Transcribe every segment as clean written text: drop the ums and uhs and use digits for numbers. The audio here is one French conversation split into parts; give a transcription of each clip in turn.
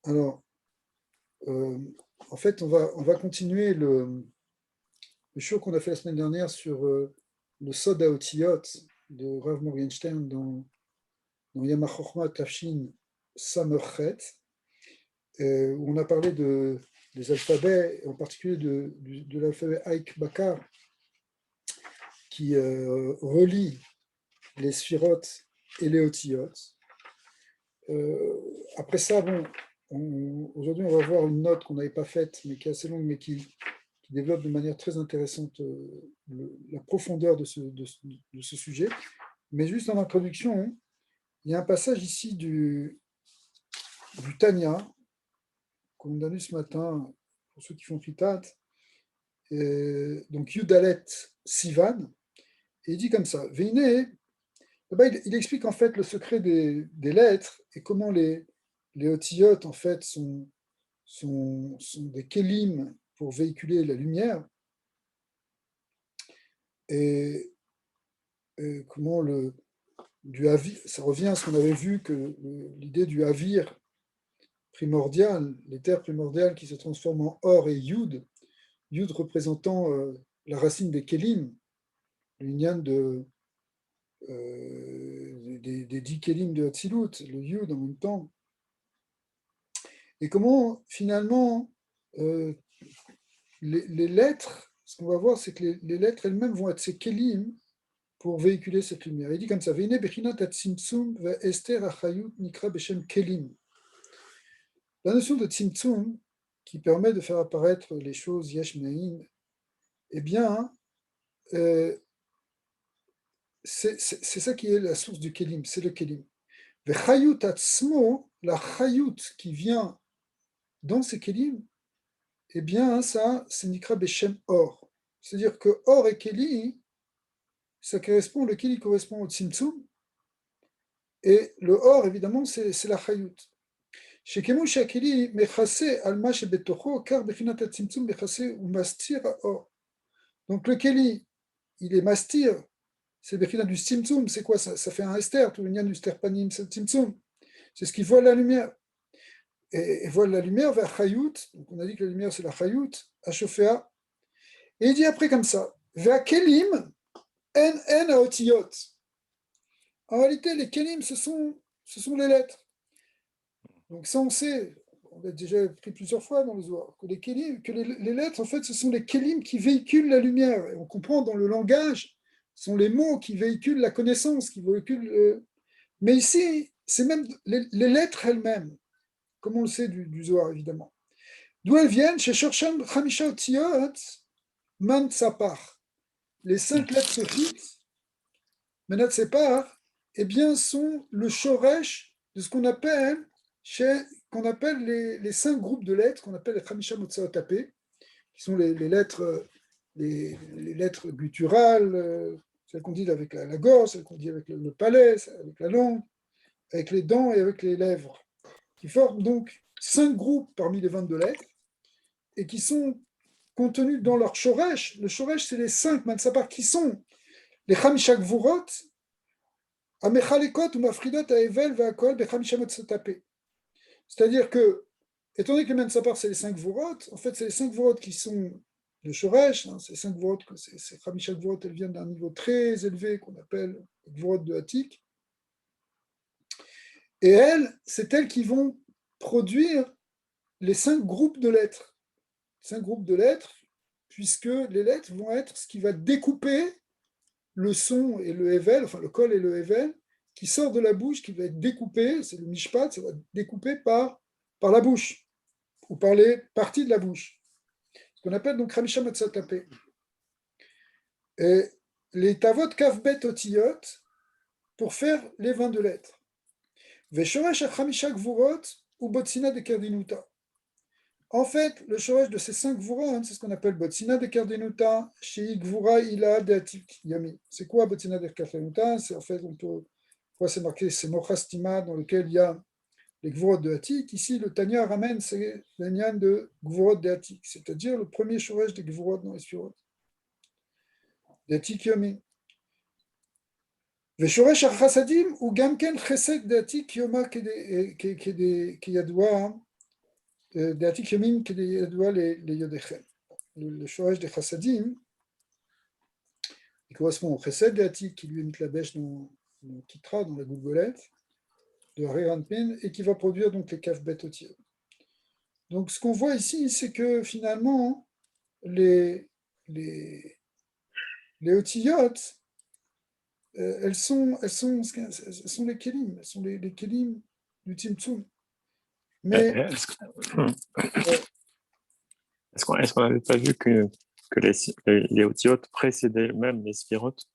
Alors, euh, en fait, on va continuer le show qu'on a fait la semaine dernière sur le Sod HaOtiyot de Rav Morgenstern dans Yamach Chochma Tafshin Samerchet, où on a parlé des alphabets, en particulier de l'alphabet Aïk Bakar, qui relie les sphirotes et les otiyot. Après ça, bon, aujourd'hui, on va voir une note qu'on n'avait pas faite, mais qui est assez longue, mais qui développe de manière très intéressante la profondeur de ce sujet. Mais juste en introduction, hein, il y a un passage ici du Tanya, qu'on a lu ce matin, pour ceux qui font Fitat, donc Yudalet Sivan, et il dit comme ça, Veine, là-bas, il explique en fait le secret des lettres et comment les otiyot en fait sont des kélim pour véhiculer la lumière et, comment du havir, ça revient à ce qu'on avait vu que l'idée du havir primordial, les terres primordiales qui se transforment en or et yud représentant la racine des kélim, l'union des 10 kélim de Hatzilut, le yud en même temps. Et comment finalement euh, les lettres, ce qu'on va voir, c'est que les lettres elles-mêmes vont être ces kélim pour véhiculer cette lumière. Il dit comme ça, Veine bechinat tzimtzum va ester achayut nikra beshem kelim. La notion de tzimtzum, qui permet de faire apparaître les choses yesh me'in, eh bien, euh, c'est ça qui est la source du kelim, c'est le kelim. Vechayut atzmo, la chayut qui vient dans ces kelim, eh bien, ça, c'est nikra beshem or. C'est-à-dire que or et keli, le keli correspond au tzimtzum, et le or, évidemment, c'est la chayut. שכמו שהכלי מכסה על מה שבתוכו, כך בחינת הצמצום מכסה ומסתיר האור. Donc le keli, il est mastir, c'est bechina du tzimtzum, c'est quoi ça fait un ester, tout le lien du sterpanim, c'est le tzimtzum. C'est ce qui voile la lumière. Et voile la lumière vers chayut, donc on a dit que la lumière c'est la chayut, à chaufféa. Et il dit après comme ça, vers kelim, en aotiyot. En réalité, les kelim, ce sont les lettres. Donc ça, on sait, on l'a déjà pris plusieurs fois dans le Zohar, que les lettres, en fait, ce sont les kélim qui véhiculent la lumière. Et on comprend dans le langage, ce sont les mots qui véhiculent la connaissance, qui véhiculent... Mais ici, c'est même les lettres elles-mêmes, comme on le sait du Zohar, évidemment. D'où elles viennent, chez Shorshan Chamisha Otiyot, Man Tsapar. Les 5 lettres sophites, Menat Separ, eh bien, sont le shoresh de ce qu'on appelle les 5 groupes de lettres, qu'on appelle les Khamisha Motsaotapé, qui sont les lettres, les lettres gutturales, celles qu'on dit avec la gorge, celles qu'on dit avec le palais, avec la langue, avec les dents et avec les lèvres, qui forment donc 5 groupes parmi les 22 lettres, et qui sont contenus dans leur shoresh. Le shoresh, c'est les 5 mansapar, qui sont les Khamisha Gvurot, Amechalekot ou Mafridot Aevel Veakol Bechamisha Motsaotapé. C'est-à-dire que, étant donné que le Mensapar, c'est les 5 Vorot, en fait, c'est les 5 Vorot qui sont le Shoresh, hein, c'est 5 Vorot, c'est Khamisha Vorot, elles viennent d'un niveau très élevé qu'on appelle Vorot de Hatik. Et elles, c'est elles qui vont produire les 5 groupes de lettres. 5 groupes de lettres, puisque les lettres vont être ce qui va découper le son et le Hevel, enfin le Kol et le Hevel, qui sort de la bouche, qui va être découpé, c'est le Mishpat, ça va être découpé par la bouche, ou par les parties de la bouche. Ce qu'on appelle donc Khamisha Matsatapé. Et les Tavot Kavbet Otiyot, pour faire les 22 lettres. Veshoresh Khamisha Gvurot, ou Botsina de Kerdinuta. En fait, le shoresh de ces 5 Gvurot, c'est ce qu'on appelle Botsina de Kerdinuta, Shei Gvura Ila de Atik Yami. C'est quoi Botsina de Kerdinuta? C'est en fait, c'est marqué, c'est Mochastima, dans lequel il y a les Gvurot de Hatik. Ici, le Tanya ramène, c'est l'Anyan de Gvurot de Hatik, c'est-à-dire le premier shoresh des Gvurot dans les Sphirot. De Hatik Yomi. ושורש החסדים הוא גם כן חסד דעתי כיומה כידוע Deatik Yamin Kedeyadua les Yodechem. Le Shoresh des Chassadim, il correspond au Chesed Deatik qui lui est mitlabesh dans le Kitra, dans la gougolette de Haranpin, et qui va produire donc les Kaf Bet Otiot. Donc ce qu'on voit ici, c'est que finalement, les Otiyot, elles sont les Kélim, elles sont les Kélim du Tzimtzum. Mais est-ce qu'on n'avait pas vu que les otiotes précédaient même les sphirotes?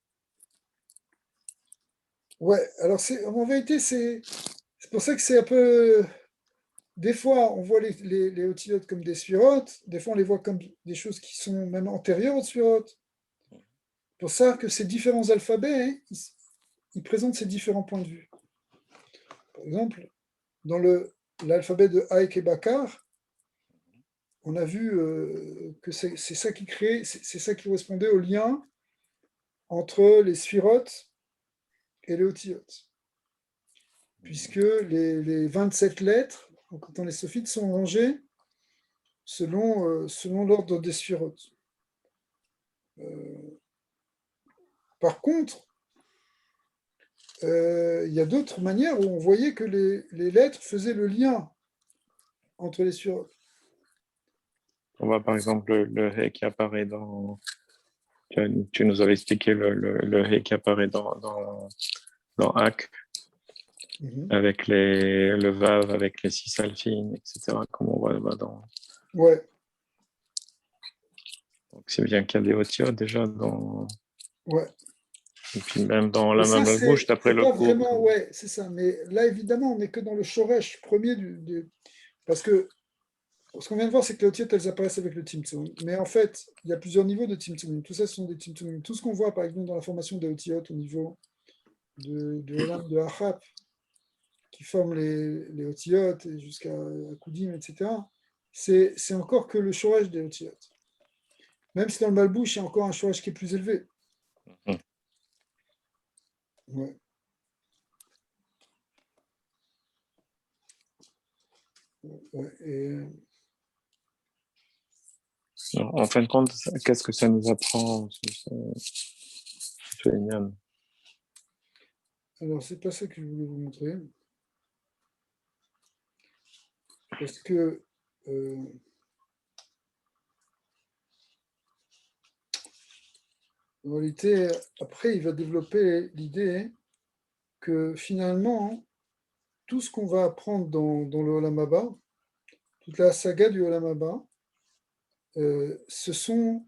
Ouais, alors en vérité, c'est pour ça que c'est un peu. Des fois, on voit les otiotes comme des sphirotes, des fois, on les voit comme des choses qui sont même antérieures aux sphirotes. Pour ça que ces différents alphabets, hein, ils présentent ces différents points de vue. Par exemple, dans l'alphabet de Haïk et Bakar, on a vu que c'est ça qui crée, c'est ça qui correspondait au lien entre les sphirotes et les otiotes. Puisque les 27 lettres, dans les sophites, sont rangées selon l'ordre des sphirotes. Par contre, il y a d'autres manières où on voyait que les lettres faisaient le lien entre les sphirotes. On voit par exemple le He qui apparaît dans. Tu nous avais expliqué le He qui apparaît dans Hak, avec le Vav, avec les 6 alphines, etc., comme on voit dans. Ouais. Donc c'est bien qu'il y a des otiotes déjà dans. Ouais. Et puis même dans la ça, main gauche, d'après le pas cours. vraiment, ouais, c'est ça. Mais là, évidemment, on n'est que dans le shoresh premier parce que ce qu'on vient de voir, c'est que les otiotes, elles apparaissent avec le Tzimtzum. Mais en fait, il y a plusieurs niveaux de Tzimtzum. Tout ça, ce sont des Tzimtzum. Tout ce qu'on voit, par exemple, dans la formation des otiotes au niveau de Olam de Achap, qui forment les otiotes jusqu'à Koudim, etc., c'est encore que le shoresh des otiotes. Même si dans le Malbouche, il y a encore un shoresh qui est plus élevé. Ouais. Ouais, En fin de compte, qu'est-ce que ça nous apprend, ce Inyan? Alors, c'est pas ça que je voulais vous montrer. Parce que en réalité, après, il va développer l'idée que finalement, tout ce qu'on va apprendre dans le Olam Haba, toute la saga du Olam Haba, ce sont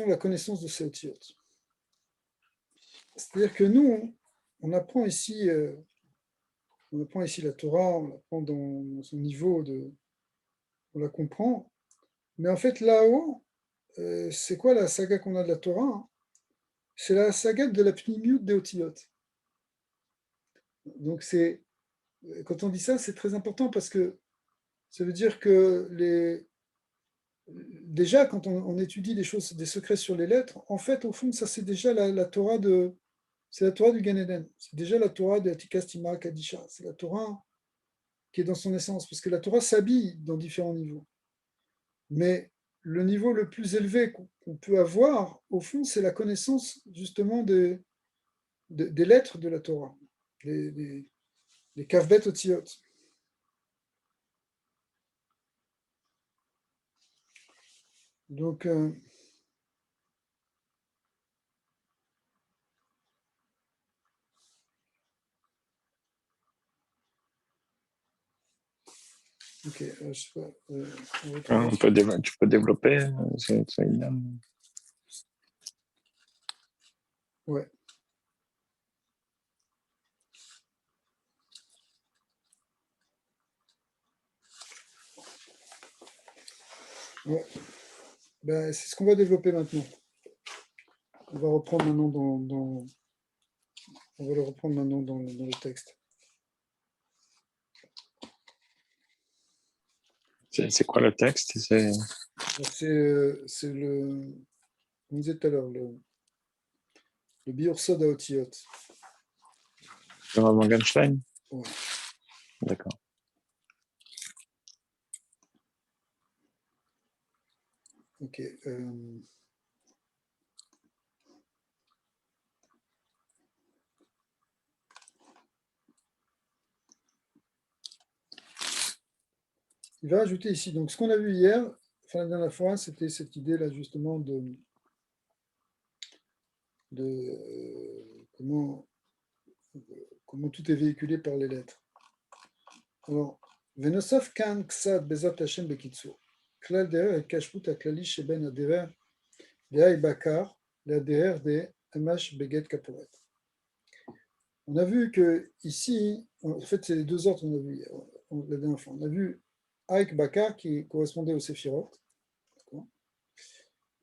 la connaissance de ces otiotes. C'est-à-dire que nous, on apprend ici la Torah, on l'apprend dans son niveau on la comprend, mais en fait là-haut, c'est quoi la saga qu'on a de la Torah, hein? C'est la saga de la pnimiut des otiotes. Donc quand on dit ça, c'est très important parce que ça veut dire que déjà, quand on étudie des choses, des secrets sur les lettres, en fait, au fond, ça c'est déjà la Torah c'est la Torah du Gan Eden. C'est déjà la Torah de Atikas Tima Kadisha. C'est la Torah qui est dans son essence, parce que la Torah s'habille dans différents niveaux. Mais le niveau le plus élevé qu'on peut avoir, au fond, c'est la connaissance justement des lettres de la Torah, les Kavbet Otiot. Donc, ok, je sais pas. Tu peux développer ce Inyan? Ouais. Ouais. Ben, c'est ce qu'on va développer maintenant. On va reprendre maintenant on va le reprendre maintenant dans le texte. C'est quoi le texte? C'est le, on disait tout à l'heure, le Biur Soda Otiot. Le Morgenstein? Ouais. D'accord. Ok. Il va ajouter ici. Donc, ce qu'on a vu hier, enfin, la dernière fois, c'était cette idée-là, justement, de comment tout est véhiculé par les lettres. Alors, Venosaf kan ksad bezat Hashem bekitsur. Klal derer et kashput aklali sheben aderer dehay bakar l'aderer de amash beget kaporet. On a vu que ici, en fait, c'est les deux ordres qu'on a vu hier, la dernière fois. On a vu Aïk Bakar qui correspondait au Séphirot,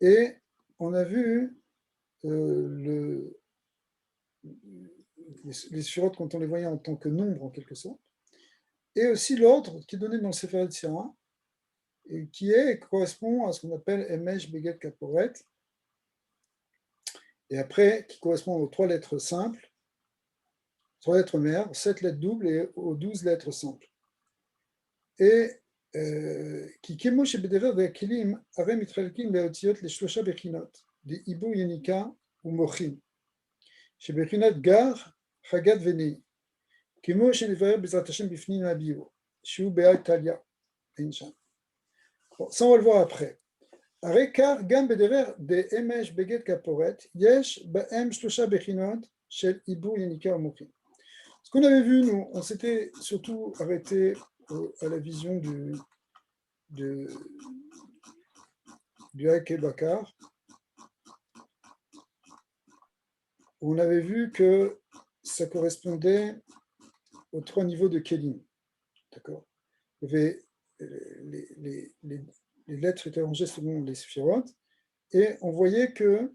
et on a vu les Séphirot quand on les voyait en tant que nombre, en quelque sorte, et aussi l'ordre qui est donné dans le Sefer Yetzirah, et correspond à ce qu'on appelle Emesh Beget Kaporet, et après, qui correspond aux 3 lettres simples, 3 lettres mères, 7 lettres doubles et aux 12 lettres simples. Et qui כמו שבדבר והכלים, הרי מתחלקים לאותיות לשלושה בחינות, דעיבור יניקה ומוחין, שבחינת גר, חגת ונהי, כמו שנברר בעזרת השם בפנים הביאור, שהוא בעד טליה, אין שם. Ça on va le voir après. הרי כך גם בדבר דאמש בגד כפורת, יש בהם שלושה בחינות של עיבור יניקה ומוחין. Ce qu'on avait vu, nous, on s'était surtout arrêté à la vision du Haïk et Bakar. On avait vu que ça correspondait aux 3 niveaux de Kélim. D'accord. Il y avait les lettres étaient rangées selon les Sphirot, et on voyait que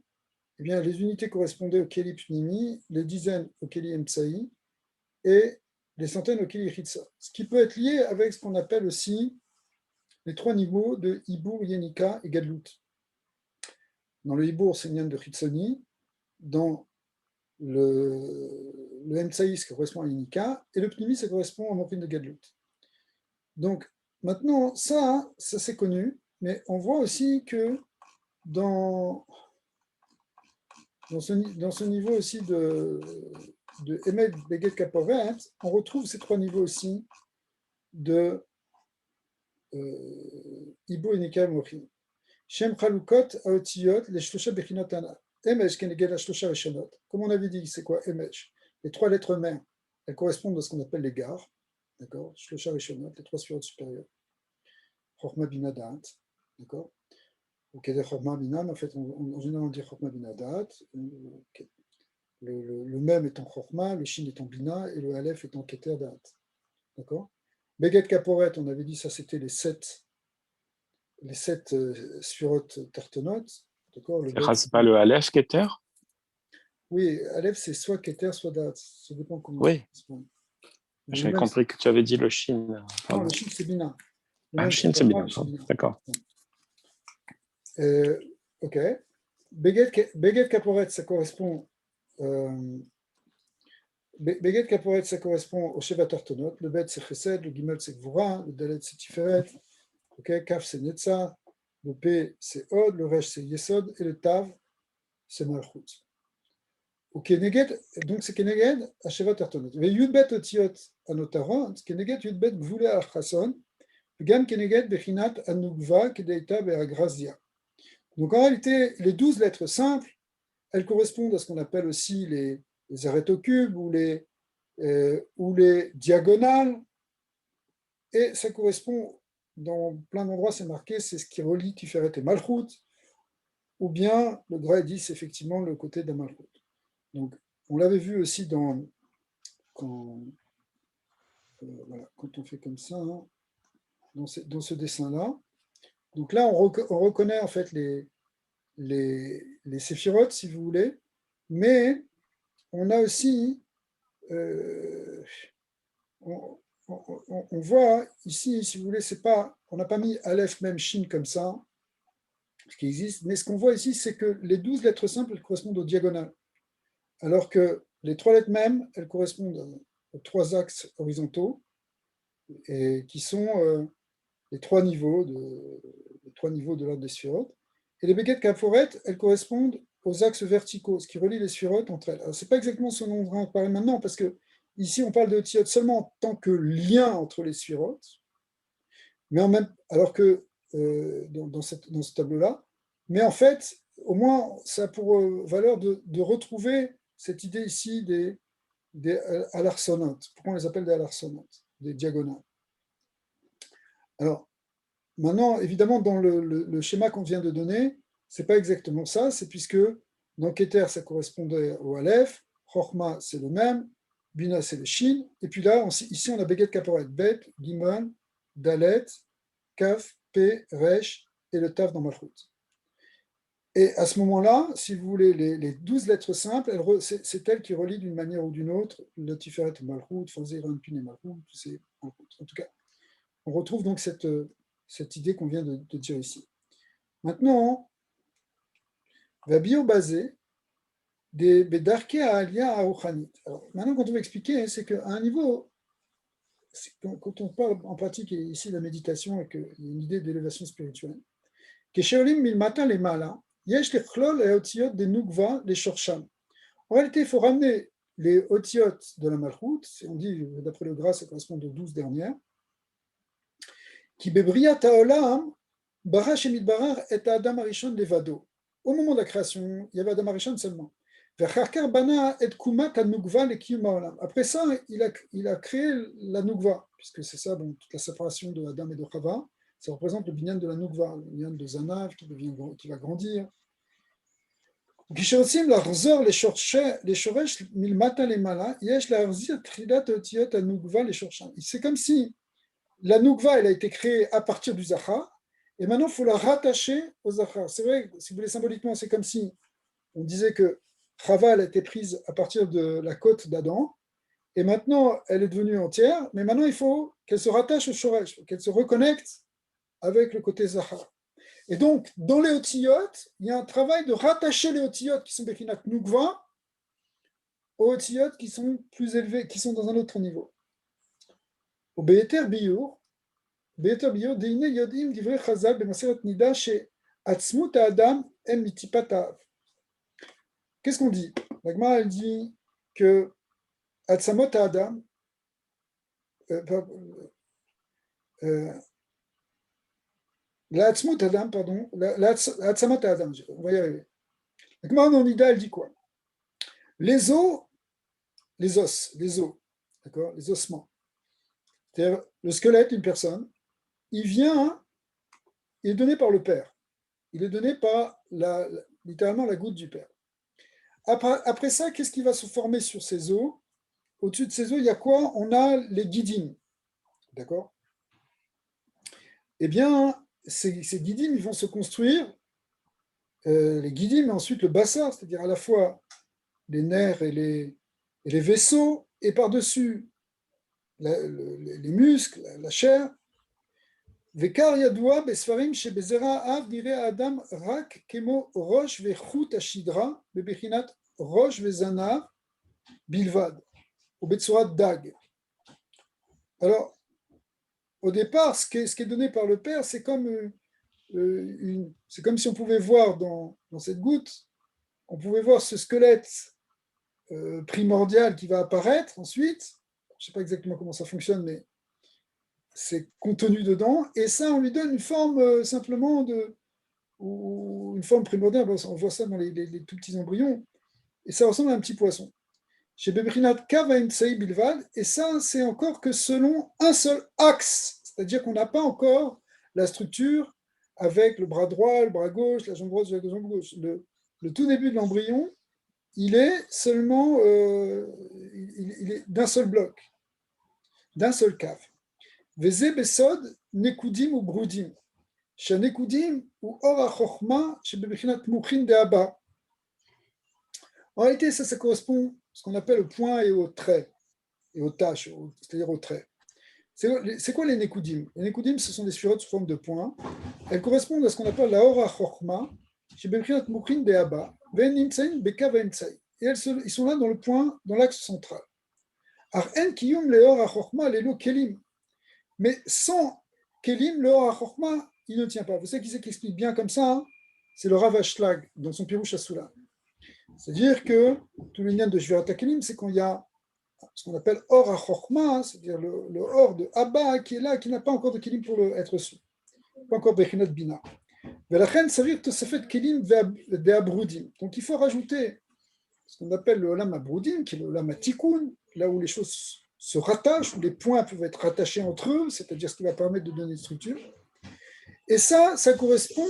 eh bien, les unités correspondaient au Kéli Pnimi, les dizaines au Kéli Emtsaï, et les centaines au Kéli Hitsa. Ce qui peut être lié avec ce qu'on appelle aussi les 3 niveaux de Hibour, Yenika et Gadlut. Dans le Hibour, c'est Nyan de Hitsoni, dans le Emtsaï, ça correspond à Yenika, et le Pnimi, ça correspond au Morin de Gadlut. Donc, maintenant, ça c'est connu, mais on voit aussi que dans ce niveau aussi de Emet Beget Kaporet, on retrouve ces 3 niveaux aussi de Ibo et Nika Mochin. Shem Chalukot Aotiyot, les Shlosha Bechinot Ana. Emesh Keneged la Shlosha Rishonot. Comme on avait dit, c'est quoi Emesh? Les 3 lettres mères, elles correspondent à ce qu'on appelle les gares. D'accord? Shlosha Rishonot, les 3 sphirotes supérieures. Chochma Bina Da'at. D'accord? Ou Keder Chochma Bina, mais en fait, en général, on dit Chochma Bina Da'at. Le même étant Chochma, le Shin étant Bina, et le Aleph étant Keter Da'at. D'accord? Beget Kaporet, on avait dit ça, c'était les 7 sphirotes tartonotes. D'accord? C'est pas le Aleph Keter? Oui, Aleph, c'est soit Keter, soit Da'at. Ça dépend comment oui. ça se passe. J'avais compris que tu avais dit le Shin. Non, le Shin, c'est Bina. Le Shin, c'est Bina. D'accord. Ok. Beget Kaporet, ça correspond. Beget Kaporet, ça correspond au Sheva Tartonot. Le Bet, c'est Chesed. Le Gimel, c'est Gvura. Le Dalet, c'est Tiferet. Ok. Kaf, c'est Netza. Le P, c'est Od. Le Resh, c'est Yesod. Et le Tav, c'est Malchut. Donc c'est Keneged à Sheva Tartonot. Mais Yudbet Otiot Anotaron, Keneged Yudbet Gvule Achason, Gam Keneged Bechinat Anugva Kedeita Beagrazia. Donc en réalité, les 12 lettres simples, elles correspondent à ce qu'on appelle aussi les arrêtocubes ou les diagonales, et ça correspond, dans plein d'endroits c'est marqué, c'est ce qui relie Tiferet et Malchut, ou bien le Gra dit c'est effectivement le côté de Malchut. Donc, on l'avait vu aussi quand on fait comme ça, hein, dans ce dessin-là. Donc là, on reconnaît en fait les séphirotes, si vous voulez, mais on a aussi, on voit ici, si vous voulez, c'est pas, on n'a pas mis Aleph, même Shin comme ça, ce qui existe, mais ce qu'on voit ici, c'est que les 12 lettres simples, elles correspondent aux diagonales, alors que les 3 lettres mêmes, elles correspondent aux 3 axes horizontaux, et qui sont les 3 niveaux de l'ordre des sphirotes. Et les Beget Kaforet, elles correspondent aux axes verticaux, ce qui relie les sphirotes entre elles. Alors, ce n'est pas exactement ce dont on va parler maintenant, parce que ici, on parle de Otiyot seulement en tant que lien entre les sphirotes, mais en même, alors que dans ce tableau-là, mais en fait, au moins, ça a pour valeur de retrouver cette idée ici des alarsonotes. Pourquoi on les appelle des alarsonotes, des diagonales? Alors, maintenant, évidemment, dans le schéma qu'on vient de donner, ce n'est pas exactement ça, c'est puisque dans Keter, ça correspondait au Aleph, Chochma, c'est le même, Bina, c'est le Shin, et puis là, ici, on a Beget Kaporet, Bet, Gimon, Dalet, Kaf, Pe, Resh, et le Tav dans Malchut. Et à ce moment-là, si vous voulez, les 12 lettres simples, c'est elles qui relient d'une manière ou d'une autre le Tiferet Malchut, Fazer, Anpin et Malchut, c'est Malchut. En tout cas, on retrouve donc cette idée qu'on vient de dire ici. Maintenant, va bio-baser des Bedarke à Alia à Ochanit. Alors, maintenant, quand on va expliquer, c'est qu'à un niveau, quand on parle en pratique ici de la méditation et qu'il y a une idée d'élévation spirituelle, Kesheolim milmata les mala, yesh les chlol et otiot des nukva les shorsham. En réalité, il faut ramener les otiot de la malchut, on dit, d'après le Gras, ça correspond aux 12 dernières, qui bebriat haolam, bara shemit barar et adam arishon levado. Au moment de la création, il y avait Adam Arishon seulement. Après ça, il a créé la Nukva, puisque c'est ça, bon, toute la séparation de Adam et de Chava, ça représente le binyan de la Nukva, le binyan de Zanav qui va grandir. C'est comme si la Nukva, elle a été créée à partir du Zachar, et maintenant il faut la rattacher au Zachar. C'est vrai, si vous voulez symboliquement, c'est comme si on disait que Chava a été prise à partir de la côte d'Adam, et maintenant elle est devenue entière, mais maintenant il faut qu'elle se rattache au Shoresh, qu'elle se reconnecte avec le côté Zachar. Et donc, dans les Otiyot, il y a un travail de rattacher les Otiyot qui sont Bechinat Nukva aux Otiyot qui sont plus élevés, qui sont dans un autre niveau. Au Be'eter Biyur, Deine Yodim Divrei Chazal B'Maseret Nida chez Atzmut Adam Em Mitipatav. Qu'est-ce qu'on dit? La Gemara, elle dit que Atzamot Adam, la Atzmut Adam, pardon, la Atzamot Adam, on va y arriver. La Gemara dans Nida, elle dit quoi? Les os, d'accord, les ossements. C'est-à-dire le squelette d'une personne, il est donné par le père. Il est donné par littéralement la goutte du père. Après ça, qu'est-ce qui va se former sur ces os? Au-dessus de ces os, il y a quoi? On a les guidines. D'accord? Eh bien, ces guidines, ils vont se construire, les guidines, mais ensuite le bassar, c'est-à-dire à la fois les nerfs et les vaisseaux, et par-dessus les muscles, la chair. Vekar yadoua besfarim shebezera av nire adam rak kemo rosh vechut ashidra bebechinat rosh vezanav bilvad ou betsurat dag. Alors, au départ, ce qui est donné par le père, c'est comme si on pouvait voir dans cette goutte, on pouvait voir ce squelette primordial qui va apparaître ensuite. Je ne sais pas exactement comment ça fonctionne, mais c'est contenu dedans, et ça, on lui donne une forme simplement ou une forme primordiale. On voit ça dans les tout petits embryons, et ça ressemble à un petit poisson. Chez Bebrinat Kava Imtsai Bilvad, et ça, c'est encore que selon un seul axe, c'est-à-dire qu'on n'a pas encore la structure avec le bras droit, le bras gauche, la jambe droite, la jambe gauche. Le tout début de l'embryon, il est seulement il est d'un seul bloc, d'un seul cave. Veze besod nekudim ou brudim. Chez nekudim ou or achorma chez bebechinat mouchin de abba. En réalité, ça correspond à ce qu'on appelle au point et au trait, et aux tâches, c'est-à-dire aux traits. C'est quoi les nekudim? Les nekudim, ce sont des sphirotes sous forme de points. Elles correspondent à ce qu'on appelle la ora chorma chez bebechinat mouchin de abba. Ven nimtsain bekav emtsai. Et ils sont là dans le point, dans l'axe central. Ar en kiyum le ora chorma lelo kelim. Mais sans Kelim, le Chorma, il ne tient pas. Vous savez qui c'est qui explique bien comme ça, hein? c'est le Rav Ashlag dans son Pirouche Asula. C'est-à-dire que tout le lien de Shvirat HaKelim, c'est quand il y a ce qu'on appelle Or HaChochma, c'est-à-dire le Or de Abba qui est là, qui n'a pas encore de Kelim pour être su, pas encore Bechinat Bina. Velachen Sarir Tosefet Kelim de Abrudim. Donc il faut rajouter ce qu'on appelle le Olam Abrudim, qui est le Olam Tikkun, là où les choses se rattachent, où les points peuvent être rattachés entre eux, c'est-à-dire ce qui va permettre de donner une structure. Et ça correspond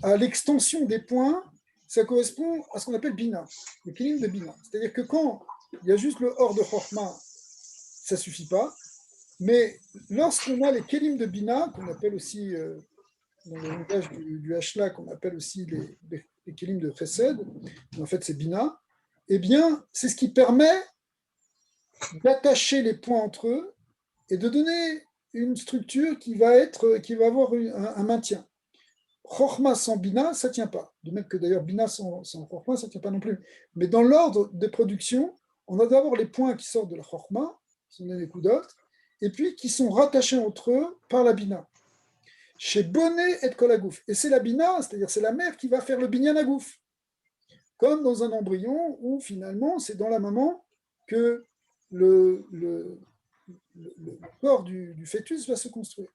à l'extension des points, ça correspond à ce qu'on appelle Bina, le Kelim de Bina. C'est-à-dire que quand il y a juste le Or de Chochma, ça ne suffit pas, mais lorsqu'on a les Kelim de Bina, qu'on appelle aussi, dans le langage du Hashla, qu'on appelle aussi les Kelim de Chesed, en fait c'est Bina, eh bien, c'est ce qui permet d'attacher les points entre eux et de donner une structure qui va avoir un maintien. Chochma sans Bina, ça ne tient pas. De même que d'ailleurs Bina sans Chochma, ça ne tient pas non plus. Mais dans l'ordre de production, on a d'abord les points qui sortent de la Chochma, qui sont des Nekudot, et puis qui sont rattachés entre eux par la Bina. Chez Bonnet et Kolagouf. Et c'est la Bina, c'est-à-dire c'est la mère qui va faire le Binyan Agouf. Comme dans un embryon où finalement c'est dans la maman que le corps du fœtus va se construire.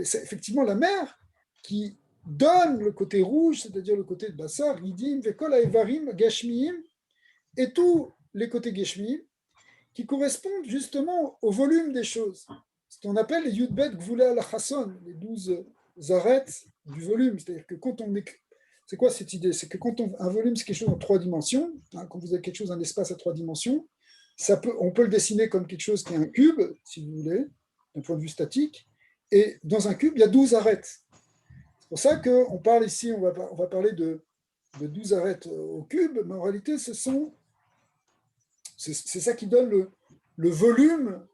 C'est effectivement la mère qui donne le côté rouge, c'est-à-dire le côté de Bassar, Gidim, Vekol Evarim, Gashmiim, et tous les côtés Gashmiim, qui correspondent justement au volume des choses. Ce qu'on appelle les Yudbet Gvula al-Chasson, les 12 arêtes du volume. C'est-à-dire que quand on écrit. C'est quoi cette idée? C'est que quand un volume, c'est quelque chose en 3 dimensions, hein, quand vous avez quelque chose, un espace à 3 dimensions, on peut le dessiner comme quelque chose qui est un cube, si vous voulez, d'un point de vue statique, et dans un cube, il y a 12 arêtes. C'est pour ça qu'on parle ici, on va parler de 12 arêtes au cube, mais en réalité, c'est ça qui donne le volume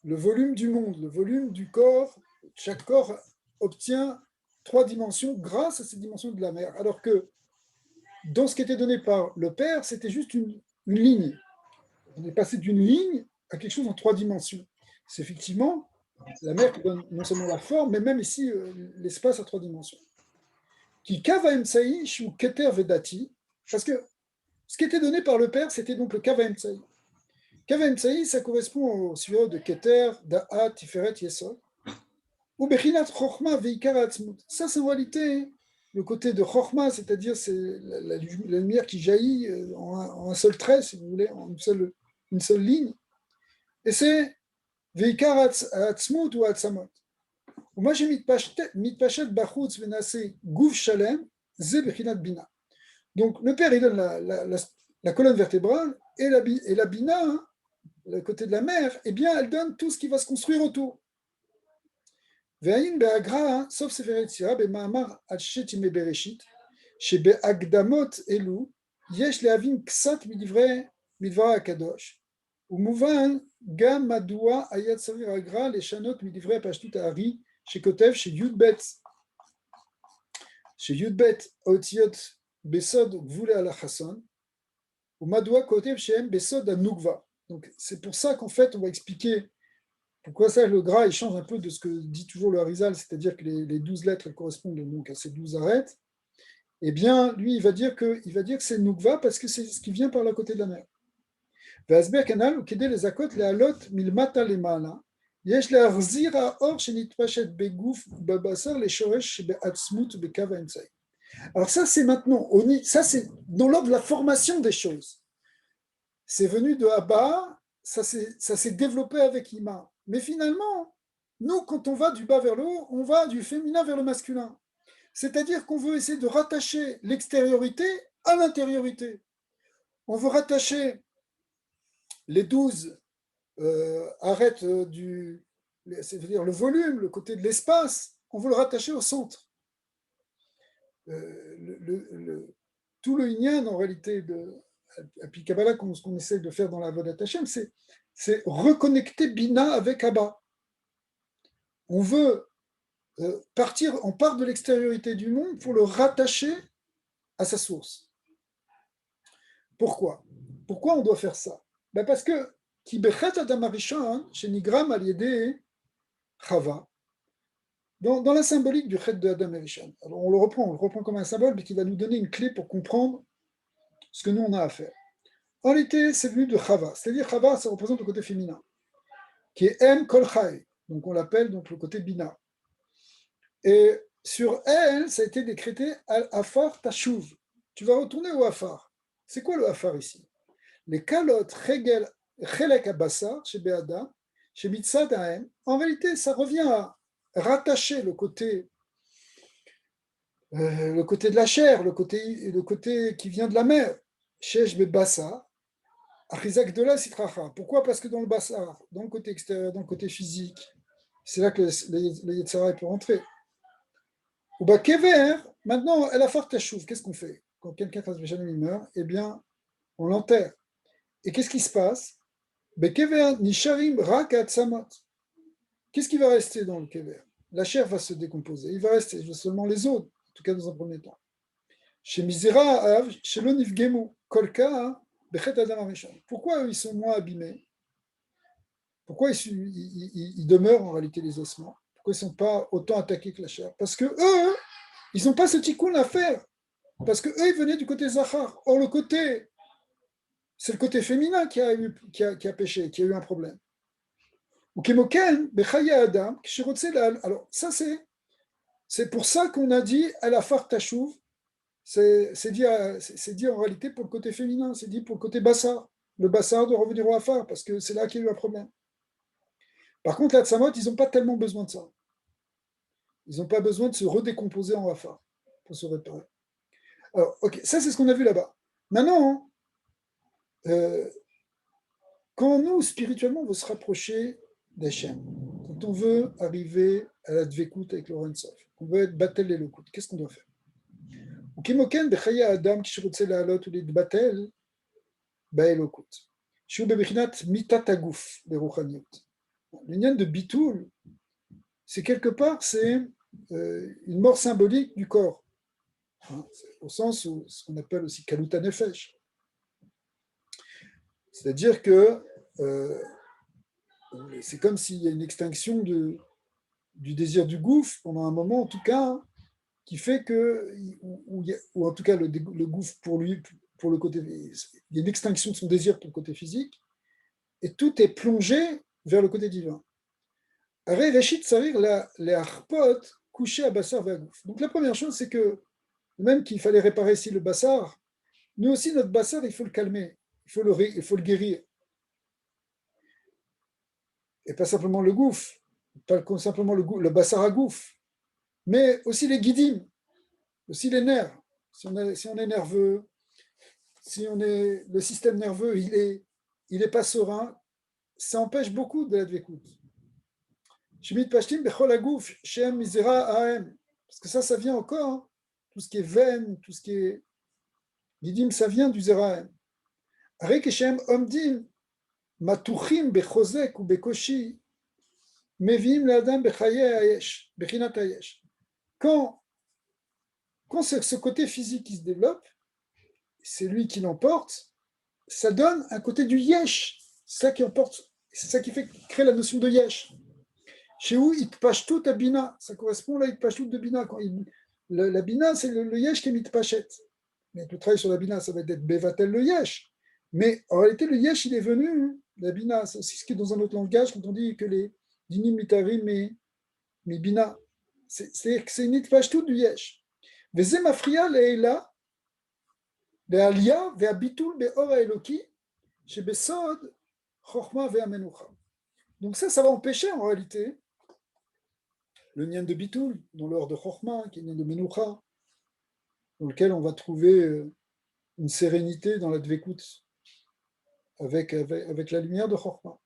du monde, le volume du corps. Chaque corps obtient 3 dimensions grâce à ces dimensions de la mère, alors que dans ce qui était donné par le père, c'était juste une ligne. On est passé d'une ligne à quelque chose en 3 dimensions. C'est effectivement la mère qui donne non seulement la forme, mais même ici l'espace à 3 dimensions. Qui kava emsaï ou keter vedati, parce que ce qui était donné par le père, c'était donc le kava emsaï. Kava emsaï, ça correspond au suivant de keter, da'at, tiferet, yesod. Ou bechinat chochma veikar atzmut. Ça, c'est en réalité le côté de chochma, c'est-à-dire c'est la lumière qui jaillit en un seul trait, si vous voulez, en une seule ligne. Et c'est veikar atzmut ou atzamot. Moi, j'ai mitpachet bachutz venase gouf shalem ze bechinat bina. Donc, le père, il donne la colonne vertébrale et la bina, hein, le côté de la mère, eh bien, elle donne tout ce qui va se construire autour. והאין בהגרא, סוף ספר יצירה, במאמר על ששת ימי בראשית, שבהקדמות אלו יש להבין קצת מדבר הקדוש, ומובן גם מדוע היה צריך הגר"א לשנות מדברי הפשטות הארי שכותב שי"ב האותיות בסוד גבולי על החסון, ומדוע כותב שהם בסוד הנוגבה. Donc c'est pour ça qu'en fait on va expliquer pourquoi ça, le gras, il change un peu de ce que dit toujours le Harizal, c'est-à-dire que les 12 lettres elles correspondent donc à ces 12 arêtes. Eh bien, lui, il va dire que c'est Nukva parce que c'est ce qui vient par le côté de la mer. V'asber kanal, ou kede les akot, les alot, milmata les mala, yesh le arzir haor shenitpashet begouf, babasar, les shoresh, be'atzmut, be'kava emtsai. Alors ça, c'est maintenant, ça c'est dans l'ordre de la formation des choses. C'est venu de Abba, ça s'est développé avec Ima. Mais finalement, nous, quand on va du bas vers le haut, on va du féminin vers le masculin. C'est-à-dire qu'on veut essayer de rattacher l'extériorité à l'intériorité. On veut rattacher les 12 arêtes c'est-à-dire le volume, le côté de l'espace, on veut le rattacher au centre. Tout le Inyan, en réalité, et puis Kabbalah, ce qu'on essaie de faire dans la Avodat Hashem, c'est reconnecter Bina avec Abba. On veut on part de l'extériorité du monde pour le rattacher à sa source. Pourquoi on doit faire ça? Parce que Ki bechet Adam harishon shenigram al yedei Chava, dans la symbolique du Chet de Adam et Rishon. Alors on le reprend comme un symbole, mais qui va nous donner une clé pour comprendre ce que nous on a à faire. En réalité, c'est venu de Chava, c'est-à-dire Chava, ça représente le côté féminin, qui est M Kol Chai, donc on l'appelle donc le côté Bina. Et sur elle, ça a été décrété Afar Tashuv. Tu vas retourner au Afar. C'est quoi le Afar ici? Les Kalot Regel Chelek Abassar, chez Beada, chez Mitzad Ahem, en réalité, ça revient à rattacher le côté de la chair, le côté qui vient de la mer, Shesh Bebassa, Achizak de la Sitracha. Pourquoi? Parce que dans le Bassar, dans le côté extérieur, dans le côté physique, c'est là que le Yetzara peut rentrer. Ou bah Kever, maintenant, elle a fait Tashuv. Qu'est-ce qu'on fait? Quand quelqu'un meurt, eh bien, on l'enterre. Et qu'est-ce qui se passe? Kever Nisharim Rak Samot. Qu'est-ce qui va rester dans le Kever? La chair va se décomposer. Il va rester seulement les os, en tout cas dans un premier temps. Chez Misera, chez l'Onif Gemo, Kolka, Bechet Adam Arishon. Pourquoi ils sont moins abîmés? Pourquoi ils demeurent en réalité les ossements? Pourquoi ils ne sont pas autant attaqués que la chair? Parce que eux, ils n'ont pas ce tikkun à faire. Parce que eux, ils venaient du côté Zachar. Or, c'est le côté féminin qui a péché, qui a eu un problème. Ou Kemoken, Bechaya Adam, alors, ça, c'est pour ça qu'on a dit à la Far Tashuv, c'est dit en réalité pour le côté féminin, c'est dit pour le côté Bassar. Le Bassar de revenir au Afar, parce que c'est là qu'il y a eu un problème. Par contre, la Tzamot, ils n'ont pas tellement besoin de ça. Ils n'ont pas besoin de se redécomposer en Afar pour se réparer. Alors, ok, ça c'est ce qu'on a vu là-bas. Maintenant, quand nous, spirituellement, on veut se rapprocher d'Hachem, quand on veut arriver à la Dvekut avec le Sof, on veut être Batel et Lokut, qu'est-ce qu'on doit faire? Ukimoken bechaya Adam kishirutse la'alot ou batel ba'elokut. Shu bebechinat mitat aguf beruchaniut. L'union de Bitoul, c'est quelque part, c'est une mort symbolique du corps, au sens où ce qu'on appelle aussi kaluta nefesh. C'est-à-dire que c'est comme s'il y a une extinction du désir du gouffre pendant un moment, en tout cas, qui fait que, ou en tout cas le gouffre pour lui, pour le côté, il y a une extinction de son désir pour le côté physique, et tout est plongé vers le côté divin. Réchit sarir les harpot couchés à Bassar Vagouf. Donc la première chose, c'est que même qu'il fallait réparer ici le Bassar, nous aussi, notre Bassar, il faut le calmer, il faut le guérir. Et pas simplement le gouffre, pas simplement le Bassar à gouffre, mais aussi les guidim, aussi les nerfs. Si on est nerveux, le système nerveux, il est pas serein, ça empêche beaucoup de la dvékout. Shemit pashtim bechol agouf, shem mizera ahem. Parce que ça vient encore, hein. Tout ce qui est veine, tout ce qui est guidim, ça vient du zerahem. Arek shem omdim, matuchim bechozek ou bekoshi, mevim l'adam bechaye ayesh, bechinat ayesh. Quand c'est ce côté physique qui se développe, c'est lui qui l'emporte, ça donne un côté du yesh, c'est ça qui emporte, c'est ça qui fait créer la notion de yesh. Chez où itpashtout à bina, ça correspond à itpashtout de bina. La bina, c'est le yesh qui est mitpachet. Mais le travail sur la bina, ça va être bevatel le yesh. Mais en réalité, le yesh, il est venu, la bina, c'est aussi ce qui est dans un autre langage, quand on dit que les dinim mitarim mais bina, c'est une itpashtout du yesh. Veze mafria leila, ve'alia ve'abitul be'or ha'eloki, shebesod chokhma ve'amenucha. Donc ça va empêcher en réalité le nien de Bitoul, dans l'ordre de Chokhmah, qui est le nien de Menoucha, dans lequel on va trouver une sérénité dans la Dvekut avec la lumière de Chokhmah.